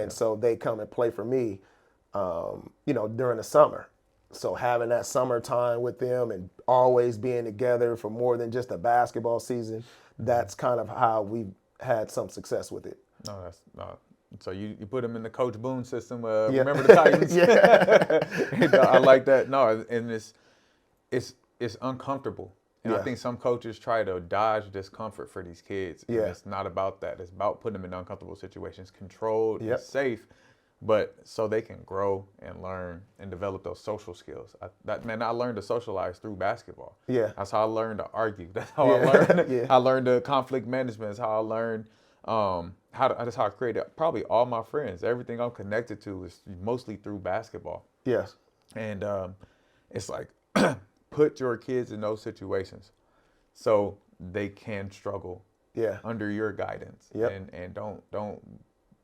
so they come and play for me, during the summer. So having that summertime with them and always being together for more than just a basketball season, that's kind of how we've had some success with it. No, that's not. So you put them in the Coach Boone system. Remember the Titans? I like that. No, and it's uncomfortable. And I think some coaches try to dodge discomfort for these kids. And it's not about that. It's about putting them in uncomfortable situations, controlled and safe, but so they can grow and learn and develop those social skills. I learned to socialize through basketball. That's how I learned to argue. That's how I learned. I learned the conflict management. That's how I learned that's how I created probably all my friends. Everything I'm connected to is mostly through basketball. Yes. And it's like, put your kids in those situations so they can struggle under your guidance. And don't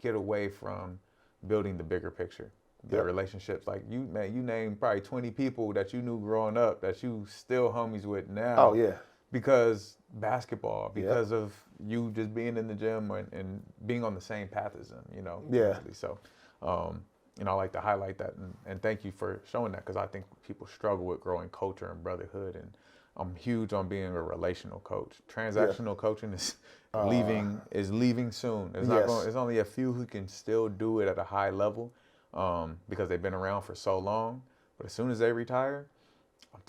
get away from building the bigger picture, the relationships. Like you named probably 20 people that you knew growing up that you still homies with now. Oh yeah. Because basketball, because of you just being in the gym and being on the same path as them, Usually. So, I like to highlight that and thank you for showing that, because I think people struggle with growing culture and brotherhood, and I'm huge on being a relational coach. Transactional coaching is leaving soon. There's only a few who can still do it at a high level because they've been around for so long. But as soon as they retire,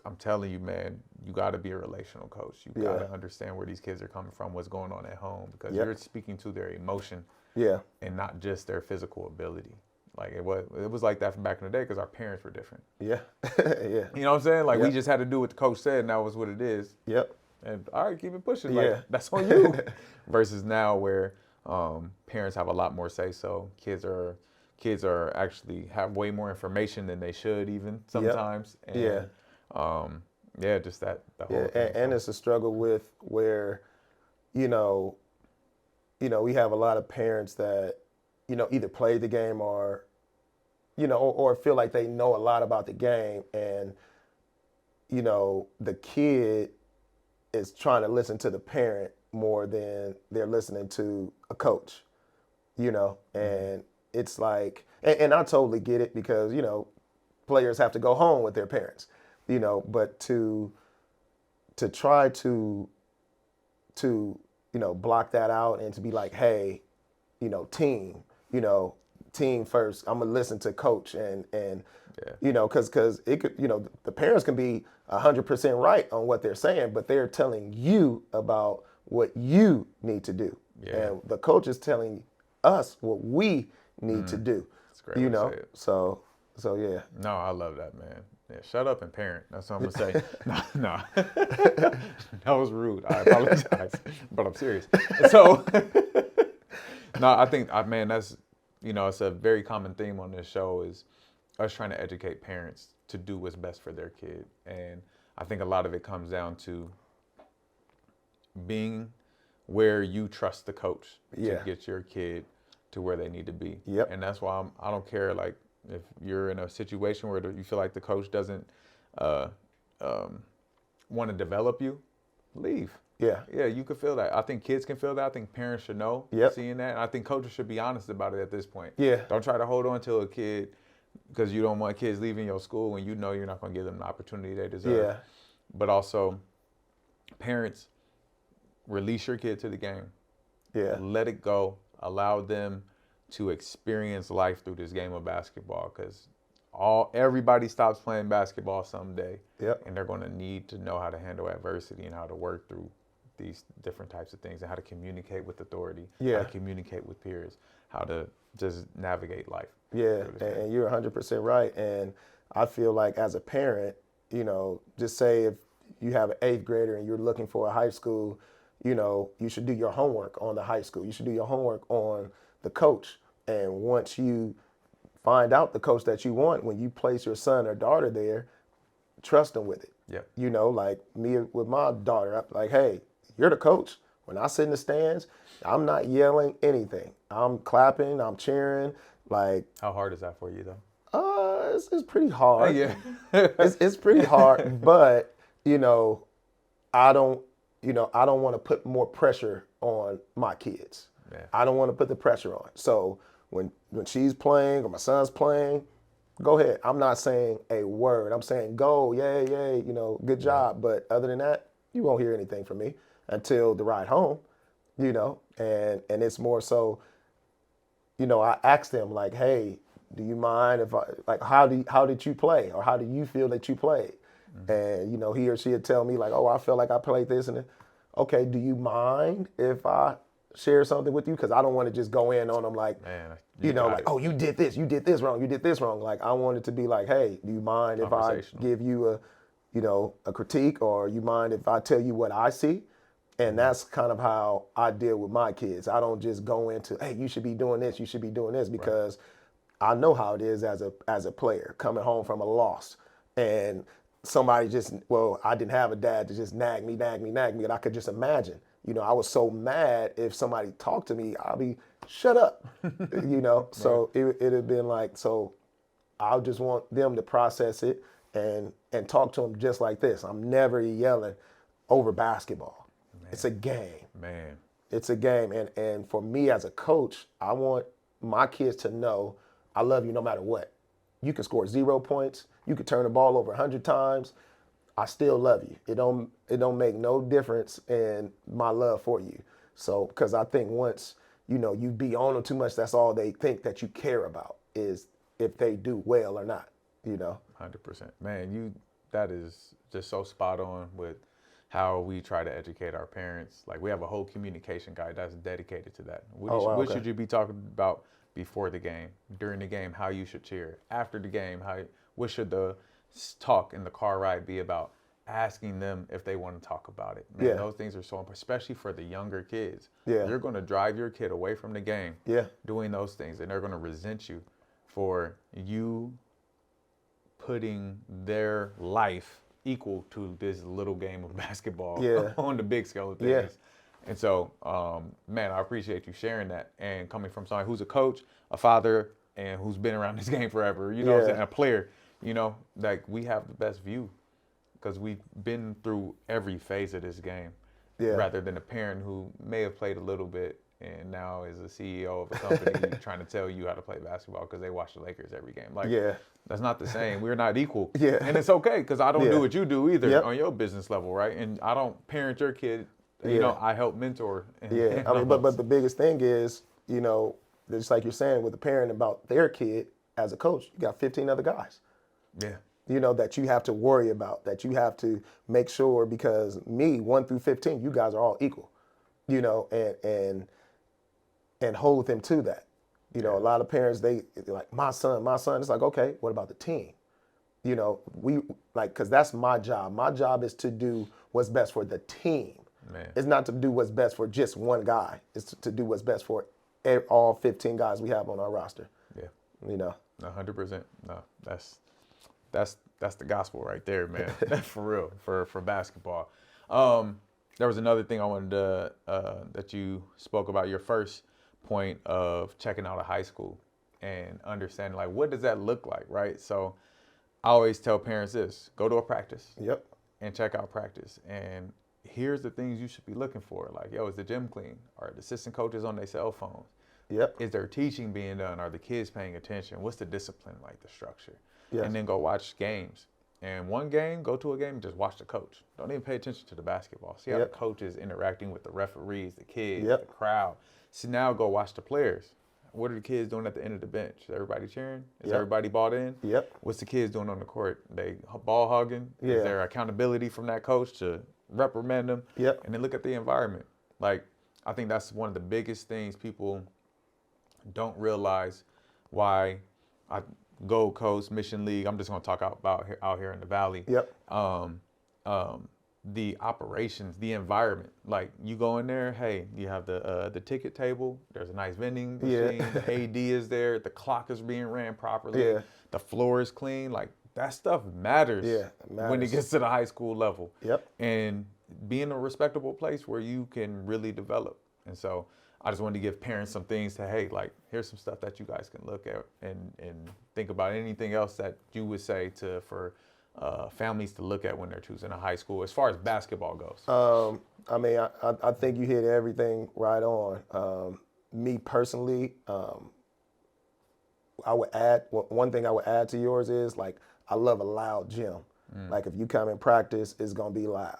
I'm telling you, man, you got to be a relational coach. You got to understand where these kids are coming from, what's going on at home, because you're speaking to their emotion and not just their physical ability. Like it was like that from back in the day because our parents were different. Yeah. Yeah. You know what I'm saying? Like we Yep. just had to do what the coach said, and that was what it is. Yep. And all right, keep it pushing. Yeah. Like that's on you. Versus now where parents have a lot more say so. Kids are actually have way more information than they should even sometimes. Yep. And Yeah. yeah, just that the whole Yeah. thing. And it's a struggle with where, you know, we have a lot of parents that, either play the game or, or feel like they know a lot about the game, and, the kid is trying to listen to the parent more than they're listening to a coach, and it's like, and I totally get it because, players have to go home with their parents, but to try to block that out and to be like, hey, team, team first. I'm gonna listen to coach and because it could, the parents can be 100% right on what they're saying, but they're telling you about what you need to do, and the coach is telling us what we need to do. That's a great way to say it. So yeah. No, I love that, man. Yeah, shut up and parent. That's what I'm gonna say. No. That was rude. I apologize, but I'm serious. So, no, I think, man, that's, it's a very common theme on this show is us trying to educate parents to do what's best for their kid. And I think a lot of it comes down to being where you trust the coach to get your kid to where they need to be. Yep. And that's why I don't care, like, if you're in a situation where you feel like the coach doesn't want to develop you, leave. Yeah. Yeah, you can feel that. I think kids can feel that. I think parents should know seeing that. And I think coaches should be honest about it at this point. Yeah. Don't try to hold on to a kid because you don't want kids leaving your school when you know you're not going to give them the opportunity they deserve. Yeah. But also, parents, release your kid to the game. Yeah. Let it go. Allow them to experience life through this game of basketball because everybody stops playing basketball someday. Yep. And they're going to need to know how to handle adversity and how to work through these different types of things and how to communicate with authority, how to communicate with peers, how to just navigate life. Yeah, and you're 100% right. And I feel like as a parent, just say if you have an 8th grader and you're looking for a high school, you should do your homework on the high school. You should do your homework on the coach. And once you find out the coach that you want, when you place your son or daughter there, trust them with it. Yeah. Like me with my daughter, I'm like, hey, you're the coach. When I sit in the stands, I'm not yelling anything. I'm clapping, I'm cheering. Like, how hard is that for you though? It's pretty hard. Yeah. it's pretty hard, but I don't want to put more pressure on my kids. Yeah. I don't want to put the pressure on. So when she's playing or my son's playing, go ahead. I'm not saying a word. I'm saying go, yay, good job. But other than that, you won't hear anything from me until the ride home, and it's more so, I ask them like, hey, do you mind if how did you play, or how do you feel that you played? Mm-hmm. And he or she would tell me like, oh, I feel like I played this, and okay, do you mind if I share something with you? Because I don't want to just go in on them like, man, like, oh, you did this wrong. Like, I want it to be like, hey, do you mind if I give you a critique, or you mind if I tell you what I see? And that's kind of how I deal with my kids. I don't just go into, hey, you should be doing this, because I know how it is as a player coming home from a loss, and somebody I didn't have a dad to just nag me, and I could just imagine. I was so mad if somebody talked to me, I'll be, shut up, So it'd have been like, so I just want them to process it and talk to them just like this. I'm never yelling over basketball. Man. It's a game. Man. It's a game. And for me as a coach, I want my kids to know I love you no matter what. You can score 0 points. You can turn the ball over 100 times. I still love you. It don't make no difference in my love for you. So, because I think once, you be on them too much, that's all they think that you care about is if they do well or not, 100%. Man, that is just so spot on with, how we try to educate our parents. Like we have a whole communication guide that's dedicated to that. Oh, wow, What okay. should you be talking about before the game, during the game, how you should cheer, after the game, what should the talk in the car ride be about? Asking them if they want to talk about it. Man, Yeah. those things are so important, especially for the younger kids. Yeah. You're going to drive your kid away from the game Yeah. doing those things, and they're going to resent you for you putting their life equal to this little game of basketball Yeah. on the big scale of things. Yeah. And so, man, I appreciate you sharing that. And coming from somebody who's a coach, a father, and who's been around this game forever, you know what I'm Yeah. saying, a player, you know, like we have the best view because we've been through every phase of this game, Yeah. rather than a parent who may have played a little bit and now is a CEO of a company trying to tell you how to play basketball because they watch the Lakers every game. Like, Yeah. that's not the same. We're not equal. Yeah. And it's okay because I don't Yeah. do what you do either Yep. on your business level, right? And I don't parent your kid. You Yeah. know, I help mentor. Yeah, I mean, but the biggest thing is, you know, just like you're saying with the parent about their kid, as a coach, you got 15 other guys, yeah, you know, that you have to worry about, that you have to make sure, because me, 1 through 15, you guys are all equal, you know, and hold them to that. You know, a lot of parents, they're like, my son. It's like, okay, what about the team? You know, because that's my job. My job is to do what's best for the team. man. It's not to do what's best for just one guy. It's to do what's best for all 15 guys we have on our roster. Yeah, You know. 100%. No, that's the gospel right there, man. For real, for basketball. There was another thing I wanted to that you spoke about, your first point of checking out a high school and understanding, like, what does that look like, right? So I always tell parents this: go to a practice Yep. and check out practice, and here's the things you should be looking for. Like, yo, is the gym clean? Are the assistant coaches on their cell phones? Yep. Is there teaching being done? Are the kids paying attention? What's the discipline like, the structure? Yes. And then go watch games. And one game, go to a game and just watch the coach. Don't even pay attention to the basketball. See how Yep. the coach is interacting with the referees, the kids, Yep. the crowd. See, now go watch the players. What are the kids doing at the end of the bench? Is everybody cheering? Is Yep. everybody bought in? Yep. What's the kids doing on the court? They ball hugging? Yeah. Is there accountability from that coach to reprimand them? Yep. And then look at the environment. Like, I think that's one of the biggest things people don't realize, why Gold Coast, Mission League, I'm just going to talk about out here in the Valley. Yep. The operations, the environment. Like, you go in there, hey, you have the ticket table. There's a nice vending machine. Yeah. The AD is there. The clock is being ran properly. Yeah. The floor is clean. Like, that stuff matters, Yeah, it when it matters. gets to the high school level. Yep. And being a respectable place where you can really develop. And so I just wanted to give parents some things to, hey, like, here's some stuff that you guys can look at and think about. Anything else that you would say for families to look at when they're choosing a high school as far as basketball goes? I mean, I think you hit everything right on. Me personally, I would add, one thing I would add to yours is, like, I love a loud gym. Like, if you come in practice, it's going to be loud.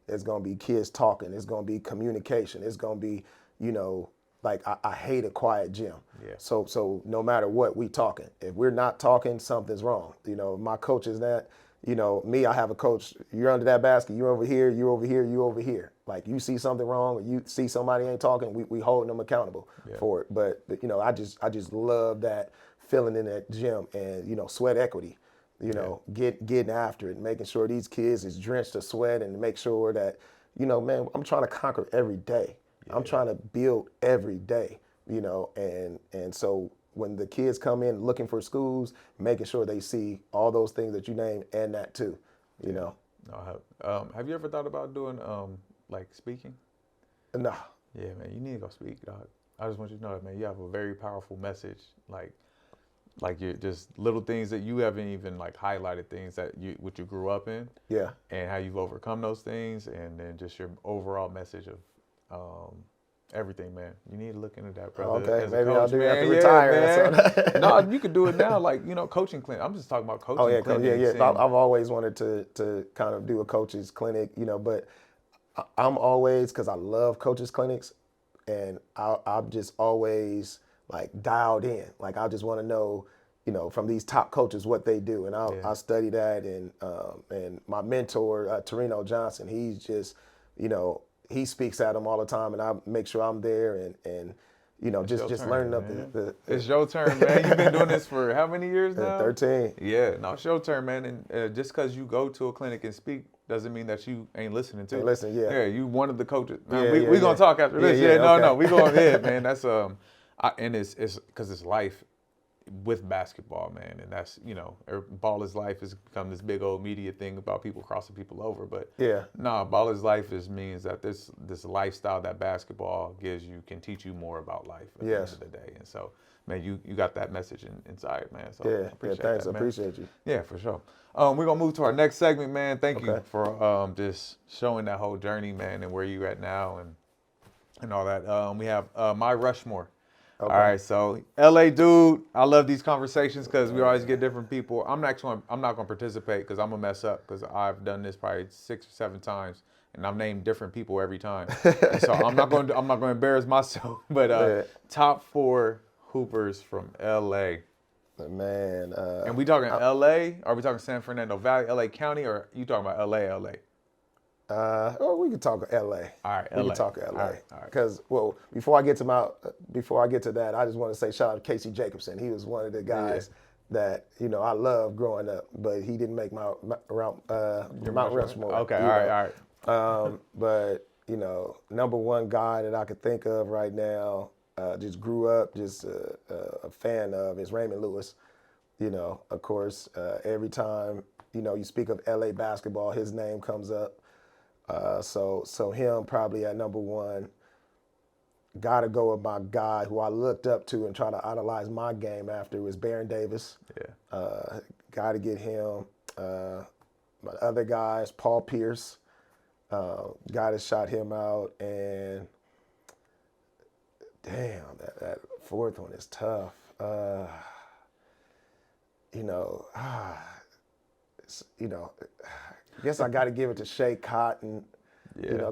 It's going to be kids talking. It's going to be communication. It's going to be, you know, like, I hate a quiet gym. Yeah. So no matter what, we talking. If we're not talking, something's wrong. You know, my coach is that, you know, me, I have a coach, you're under that basket, you're over here, you're over here, you're over here. Like, you see something wrong or you see somebody ain't talking, we holding them accountable for it. But, you know, I just love that feeling in that gym, and, you know, sweat equity. You know, getting after it, making sure these kids is drenched of sweat, and make sure that, you know, man, I'm trying to conquer every day. I'm trying to build every day, you know, and so when the kids come in looking for schools, making sure they see all those things that you named and that too, you know. No, have you ever thought about doing like speaking? Nah. Yeah, man, you need to go speak, dog. I just want you to know that, man, you have a very powerful message. Like you're just little things that you haven't even like highlighted, things that what you grew up in, Yeah. and how you've overcome those things, and then just your overall message of everything, man. You need to look into that, brother. Okay, As a maybe coach, I'll do it man. after Yeah, retire. man. No, you could do it now, like, you know, coaching clinic. I'm just talking about coaching Oh yeah, clinics. yeah. I've always wanted to kind of do a coach's clinic, you know, but I'm always, because I love coaches clinics, and I'm just always like dialed in. Like, I just want to know, from these top coaches what they do, and I study that, and my mentor Torino Johnson, he's just, he speaks at them all the time, and I make sure I'm there, and just learning up the it's your turn, man. You've been doing this for how many years now? 13. Yeah, no, it's your turn, man. And just because you go to a clinic and speak doesn't mean that you ain't listening to. Listen, yeah. Yeah, you one of the coaches. Man, Yeah, we gonna talk after this. Yeah, no, okay. no, we going ahead, man. That's and it's because it's life with basketball, man, and that's ball is life has become this big old media thing about people crossing people over, but ball is life means that this lifestyle that basketball gives you can teach you more about life at the end of the day, and so man, you got that message inside, man. So thanks, that, I appreciate you. Yeah, for sure. We're gonna move to our next segment, man. Thank you for just showing that whole journey, man, and where you at now and all that. We have my Rushmore. Okay. All right, so LA dude, I love these conversations because we always get different people. I'm not going to participate because I'm gonna mess up because I've done this probably 6 or 7 times and I've named different people every time. And so I'm not going to embarrass myself. But top 4 hoopers from LA. Man, and we talking LA? Are we talking San Fernando Valley, LA County, or you talking about LA? We can talk LA. All right, we can talk LA. Because before I get to that, I just want to say shout out to Casey Jacobson. He was one of the guys that I loved growing up, but he didn't make my Mount Rushmore. Okay, all right. But number one guy that I could think of right now, just grew up just a fan of is Raymond Lewis. Of course, every time you speak of LA basketball, his name comes up. So him probably at number 1. Got to go with my guy who I looked up to and try to idolize my game after was Baron Davis. Yeah. Got to get him. My other guys, Paul Pierce. Got to shot him out. And damn, that 4th one is tough. I guess I got to give it to Shea Cotton.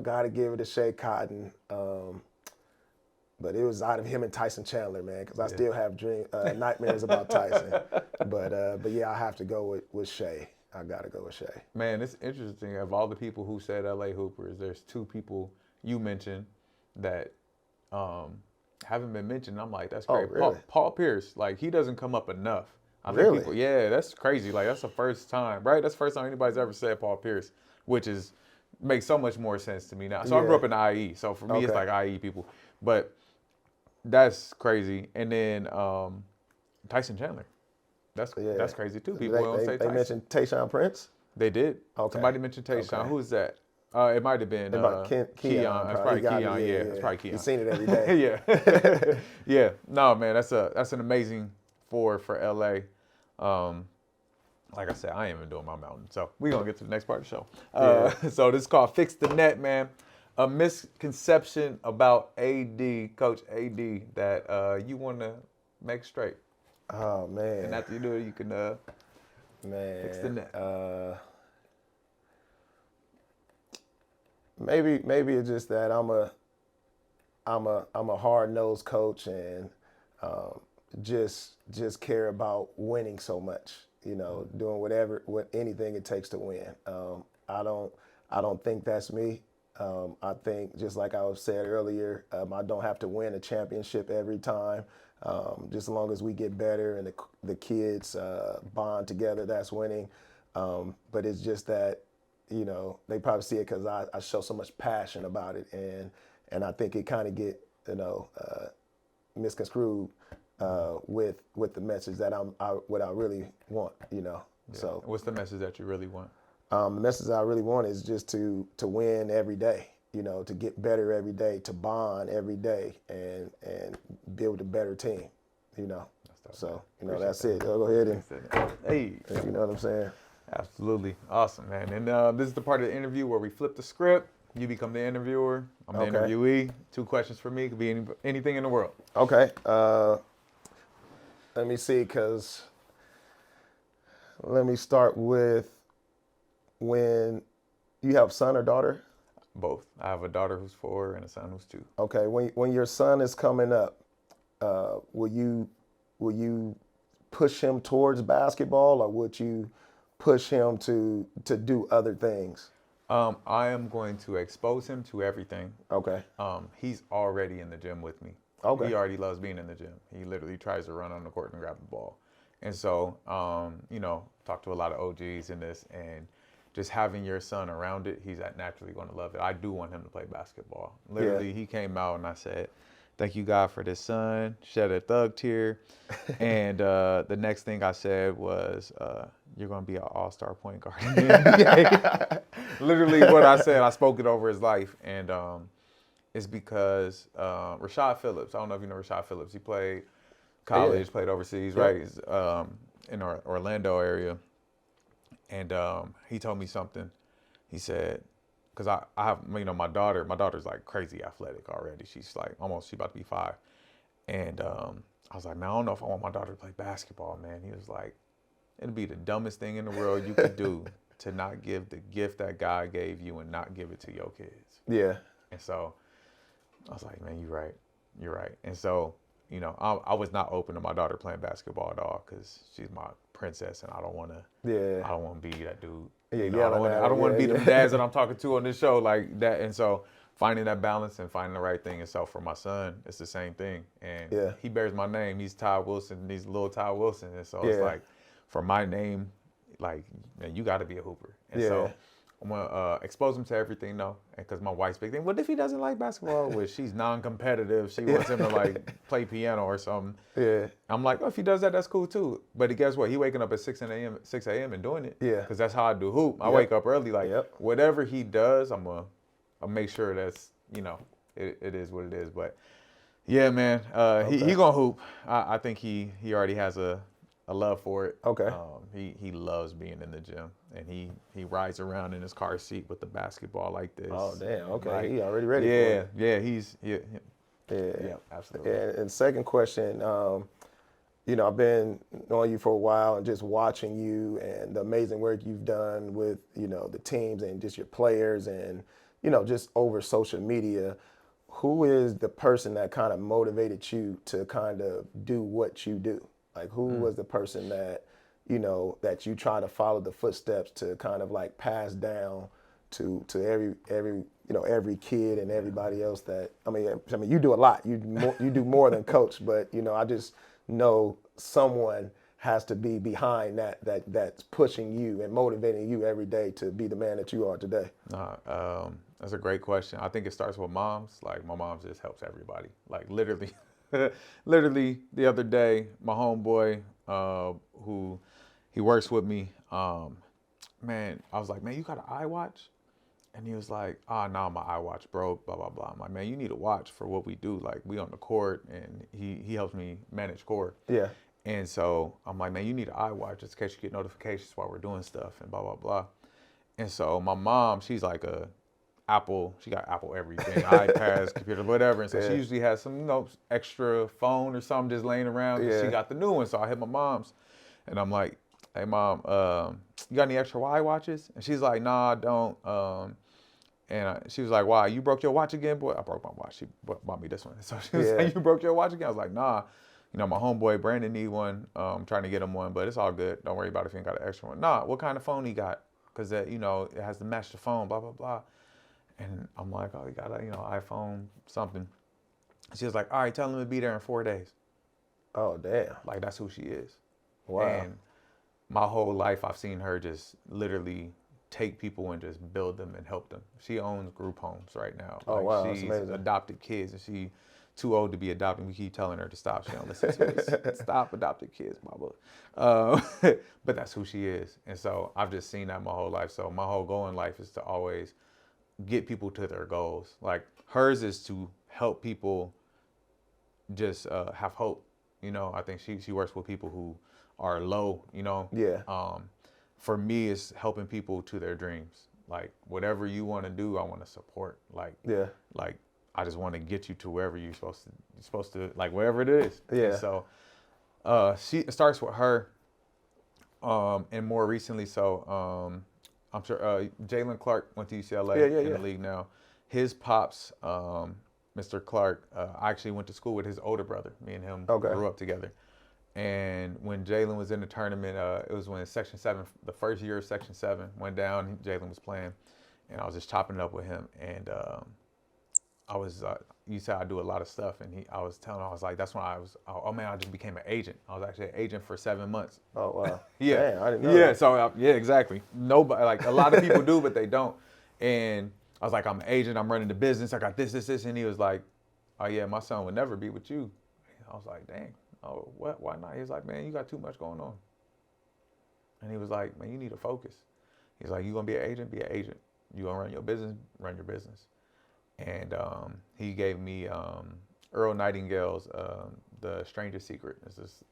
Got to give it to Shea Cotton. But it was out of him and Tyson Chandler, man, because I still have nightmares about Tyson. But yeah, I have to go with Shea. I got to go with Shea. Man, it's interesting. Of all the people who said LA Hoopers, there's 2 people you mentioned that haven't been mentioned. I'm like, that's great. Oh, really? Paul Pierce, like, he doesn't come up enough. I think really? People, yeah, that's crazy. Like, that's the first time, right? That's the first time anybody's ever said Paul Pierce, which makes so much more sense to me now. So I grew up in the IE, so for me it's like IE people. But that's crazy. And then Tyson Chandler. That's crazy too. People don't say Tyson. They mentioned Tayshaun Prince? They did. Okay. Somebody mentioned Tayshaun. Who is that? It might have been Keon. It's probably Keon. Yeah, it's probably Keon. You've seen it every day. Yeah. Yeah. No, man, that's an amazing 4 for LA. Like I said, I ain't even doing my mountain. So we're going to get to the next part of the show. So this is called Fix the Net, man. A misconception about AD, Coach AD, that you want to make straight. Oh, man. And after you do it, you can fix the net. Maybe it's just that I'm a hard-nosed coach and just care about winning so much. Doing anything it takes to win. I don't think that's me. I think, just like I said earlier, I don't have to win a championship every time. Just as long as we get better and the kids bond together, that's winning. But it's just that, they probably see it because I show so much passion about it, and I think it kind of get misconstrued with the message that what I really want. So what's the message that you really want? The message I really want is just to win every day, to get better every day, to bond every day, and build a better team, So, that's it. I'll go ahead and, hey, you know what I'm saying? Absolutely. Awesome, man. And this is the part of the interview where we flip the script. You become the interviewer. I'm the interviewee. 2 questions for me. It could be anything in the world. Okay. Let me see, let me start with, when you have son or daughter? Both. I have a daughter who's 4 and a son who's 2. Okay. When your son is coming up, will you push him towards basketball, or would you push him to do other things? I am going to expose him to everything. Okay. He's already in the gym with me. Okay. He already loves being in the gym. He literally tries to run on the court and grab the ball. And so, talk to a lot of OGs in this, and just having your son around it, he's naturally going to love it. I do want him to play basketball. Literally, he came out and I said, "Thank you, God, for this son." Shed a thug tear. And the next thing I said was, "You're going to be an all-star point guard in the NBA." Literally what I said, I spoke it over his life. And it's because Rashad Phillips, I don't know if you know Rashad Phillips, he played college, played overseas, right? In our Orlando area. And he told me something. He said, because I have, my daughter's like crazy athletic already. She's like she about to be 5. And I was like, man, I don't know if I want my daughter to play basketball, man. He was like, it'd be the dumbest thing in the world you could do to not give the gift that God gave you and not give it to your kids. Yeah. And so I was like, man, you're right. And so, I was not open to my daughter playing basketball at all because she's my princess, and I don't want to be that dude. Yeah, I don't want to be them dads that I'm talking to on this show like that. And so finding that balance and finding the right thing. And so for my son, it's the same thing. And he bears my name. He's Ty Wilson. He's little Ty Wilson. And so it's like, for my name, like, man, you got to be a hooper. And so I'm going to expose him to everything, though. And because my wife's big thing, what if he doesn't like basketball? Well, she's non-competitive. She wants him to, like, play piano or something. Yeah. I'm like, oh, if he does that, that's cool, too. But guess what? He waking up at 6 a.m. and doing it. Yeah. Because that's how I do hoop. I wake up early. Like, whatever he does, I'll make sure that's, it is what it is. But, yeah, man, he going to hoop. I think he already has a love for it. Okay. He loves being in the gym, and he rides around in his car seat with the basketball like this. Oh damn! Okay, like, he already ready. For it. Yeah, absolutely. And second question, I've been knowing you for a while and just watching you and the amazing work you've done with the teams and just your players and just over social media. Who is the person that kind of motivated you to kind of do what you do? Like, who was the person that, that you try to follow the footsteps to kind of like pass down to every kid and everybody else that, I mean, you do a lot. You do more than coach, but, I just know someone has to be behind that's pushing you and motivating you every day to be the man that you are today. That's a great question. I think it starts with moms. Like, my mom just helps everybody. Like, literally. Literally the other day, my homeboy, who he works with me, man, I was like, man, you got an iWatch? And he was like, no, my iWatch broke, blah, blah, blah. I'm like, man, you need a watch for what we do. Like, we on the court, and he helps me manage court. Yeah. And so I'm like, man, you need an iWatch just in case you get notifications while we're doing stuff and blah, blah, blah. And so my mom, she's like Apple, she got Apple everything, iPads, computer, whatever. And so she usually has some, extra phone or something just laying around. Yeah. She got the new one. So I hit my mom's and I'm like, hey mom, you got any extra iWatches? And she's like, nah, I don't. She was like, why, you broke your watch again, boy? I broke my watch. She bought me this one. So she was like, you broke your watch again? I was like, nah, my homeboy Brandon need one. I'm trying to get him one, but it's all good. Don't worry about it if you ain't got an extra one. Nah, what kind of phone he got? Because it has to match the phone, blah, blah, blah. And I'm like, oh, you got a, iPhone something. She was like, all right, tell him to be there in 4 days. Oh, damn. Like, that's who she is. Wow. And my whole life, I've seen her just literally take people and just build them and help them. She owns group homes right now. Oh, wow, she's that's amazing. Adopted kids, and she too old to be adopted. We keep telling her to stop. She don't listen to us. Stop adopted kids, blah. But that's who she is. And so I've just seen that my whole life. So my whole goal in life is to always get people to their goals. Like, hers is to help people just have hope. I think she works with people who are low, Yeah. For me, it's helping people to their dreams. Like, whatever you want to do, I want to support. Like, I just want to get you to wherever you're supposed to, like, wherever it is. Yeah. And so it starts with her. And more recently, I'm sure Jalen Clark went to UCLA in the league now. His pops, Mr. Clark, I actually went to school with his older brother. Me and him grew up together. And when Jalen was in the tournament, it was when Section 7, the first year of Section 7 went down. Jalen was playing, and I was just chopping it up with him. And I was, you said I do a lot of stuff, and I was telling him, I was like, that's when I was, oh man, I just became an agent. I was actually an agent for 7 months. Oh wow. Yeah, Damn, I didn't know that. So yeah, exactly. Nobody, like a lot of people do, but they don't. And I was like, I'm an agent. I'm running the business. I got this, and he was like, oh yeah, my son would never be with you. I was like, dang. Oh, what? Why not? He was like, man, you got too much going on. And he was like, man, you need to focus. He's like, you gonna be an agent? Be an agent. You gonna run your business? Run your business. And he gave me Earl Nightingale's The Stranger's Secret. This is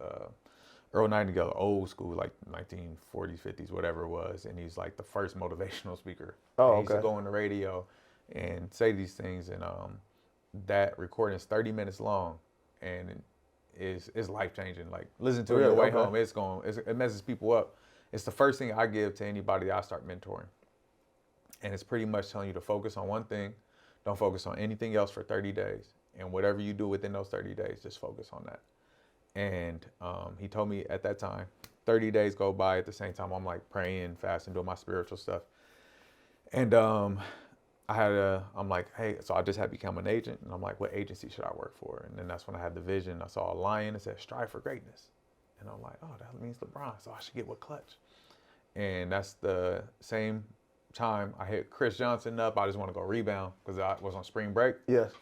Earl Nightingale, old school, like 1940s, 50s, whatever it was. And he's like the first motivational speaker. Oh, He used to okay. go on the radio and say these things. And that recording is 30 minutes long. And it's life changing. Like listen to it on your way home. It messes people up. It's the first thing I give to anybody that I start mentoring. And it's pretty much telling you to focus on one thing. Don't focus on anything else for 30 days. And whatever you do within those 30 days, just focus on that. And he told me at that time, 30 days go by at the same time. I'm like praying, fasting, doing my spiritual stuff. And I'm like, hey, so I just had become an agent. And I'm like, what agency should I work for? And then that's when I had the vision. I saw a lion that said, strive for greatness. And I'm like, oh, that means LeBron. So I should get with Clutch. And that's the same time I hit Chris Johnson up. I just want to go rebound because I was on spring break. Yes.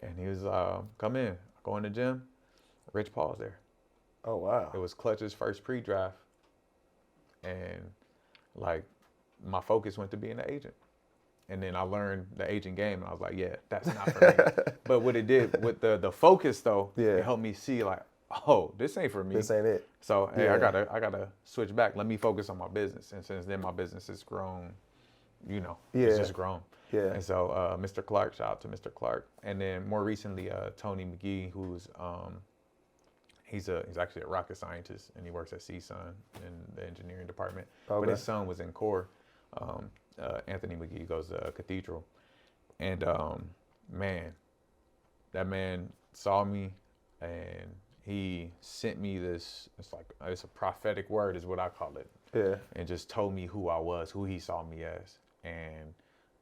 And he was, come in. I go in the gym. Rich Paul's there. Oh wow. It was Clutch's first pre-draft. And like my focus went to being an agent. And then I learned the agent game, and I was like, yeah, that's not for me. But what it did with the focus though, it helped me see like, oh, this ain't for me. This ain't it. So hey, I gotta switch back. Let me focus on my business. And since then my business has grown, it's just grown. Yeah. And so Mr. Clark, shout out to Mr. Clark. And then more recently, Tony McGee, who's he's actually a rocket scientist, and he works at CSUN in the engineering department. Okay. But his son was in core. Anthony McGee goes to Cathedral. And man, that man saw me, and he sent me this, it's a prophetic word is what I call it. Yeah. And just told me who I was, who he saw me as. And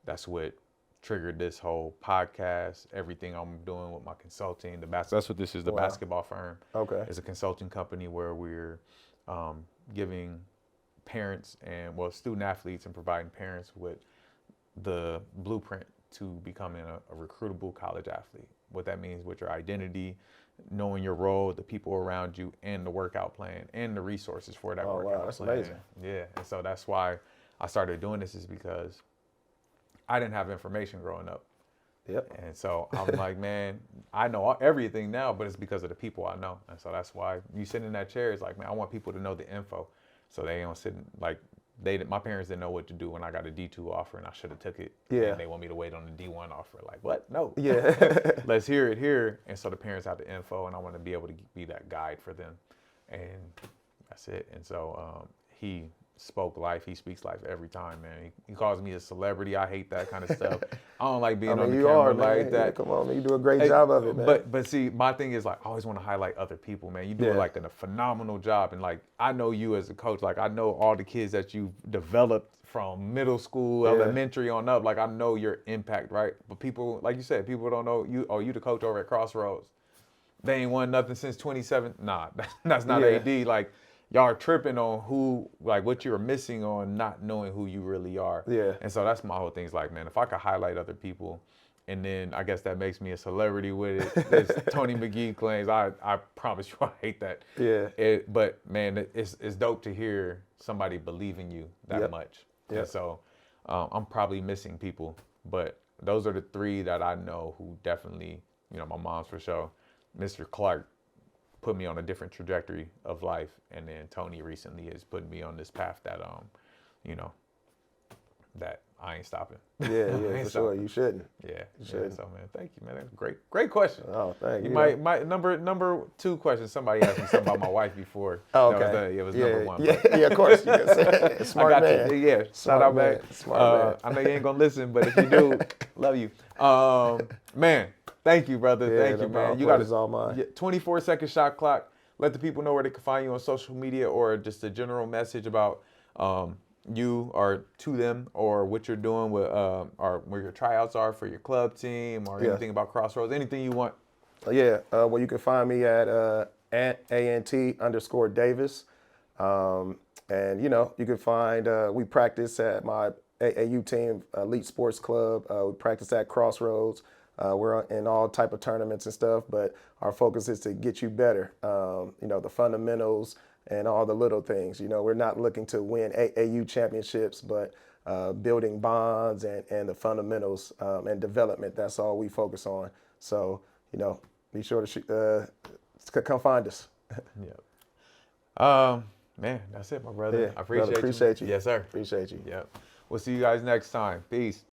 that's what triggered this whole podcast, everything I'm doing with my consulting. That's what this is, the basketball firm. Okay. It's a consulting company where we're giving parents and, student athletes and providing parents with the blueprint to becoming a recruitable college athlete. What that means with your identity, knowing your role, the people around you, and the workout plan, and the resources for that workout wow, that's plan. amazing. Yeah, and so that's why I started doing this, is because I didn't have information growing up. Yep. And so I'm like, man, I know everything now, but it's because of the people I know. And so that's why you sit in that chair, it's like, man, I want people to know the info, so they don't sit like my parents didn't know what to do when I got a D2 offer and I should have took it. Yeah. And they want me to wait on the D1 offer. Like, what? No. Yeah. Let's hear it here. And so the parents have the info, and I want to be able to be that guide for them. And that's it. And so he spoke life. He speaks life every time, man. He calls me a celebrity. I hate that kind of stuff. I don't like being on the camera like that. Yeah, come on, man. You do a great job of it, man. But see, my thing is, like, I always want to highlight other people, man. You do like a phenomenal job. And like, I know you as a coach. Like, I know all the kids that you've developed from middle school, elementary on up. Like, I know your impact, right? But people, like you said, people don't know you. Oh, you the coach over at Crossroads. They ain't won nothing since 27. Nah, that's not AD. Like, y'all are tripping on what you're missing on not knowing who you really are. Yeah. And so that's my whole thing. Is like, man, if I could highlight other people, and then I guess that makes me a celebrity with it. As Tony McGee claims, I promise you I hate that. Yeah. But man, it's dope to hear somebody believe in you that much. Yep. And so I'm probably missing people, but those are the three that I know who definitely, my mom's for sure. Mr. Clark put me on a different trajectory of life, and then Tony recently has put me on this path that that I ain't stopping. Yeah, for sure. You shouldn't. Yeah, you shouldn't. So man, thank you, man. That's great question. Oh, thank you. You might number 2 question. Somebody asked me something about my wife before. Oh, okay. It was number 1. Yeah, of course. You can say it. Smart I got man. you. Yeah, shout out, man. Smart man. I know you ain't gonna listen, but if you do, love you. Man, thank you, brother. Yeah, thank you, man. You got all mine. 24-second shot clock. let the people know where they can find you on social media, or just a general message about you or to them, or what you're doing with or where your tryouts are for your club team, or Yeah. anything about Crossroads, anything you want. Well, you can find me at @ANT_Davis. And, you can find, we practice at my AAU team, Elite Sports Club. We practice at Crossroads. We're in all type of tournaments and stuff, but our focus is to get you better. The fundamentals and all the little things. We're not looking to win AAU championships, but building bonds and the fundamentals and development. That's all we focus on. So, be sure to come find us. Yeah. Man, that's it, my brother. Yeah, I appreciate brother, appreciate you. Yes, sir. Appreciate you. Yep. We'll see you guys next time. Peace.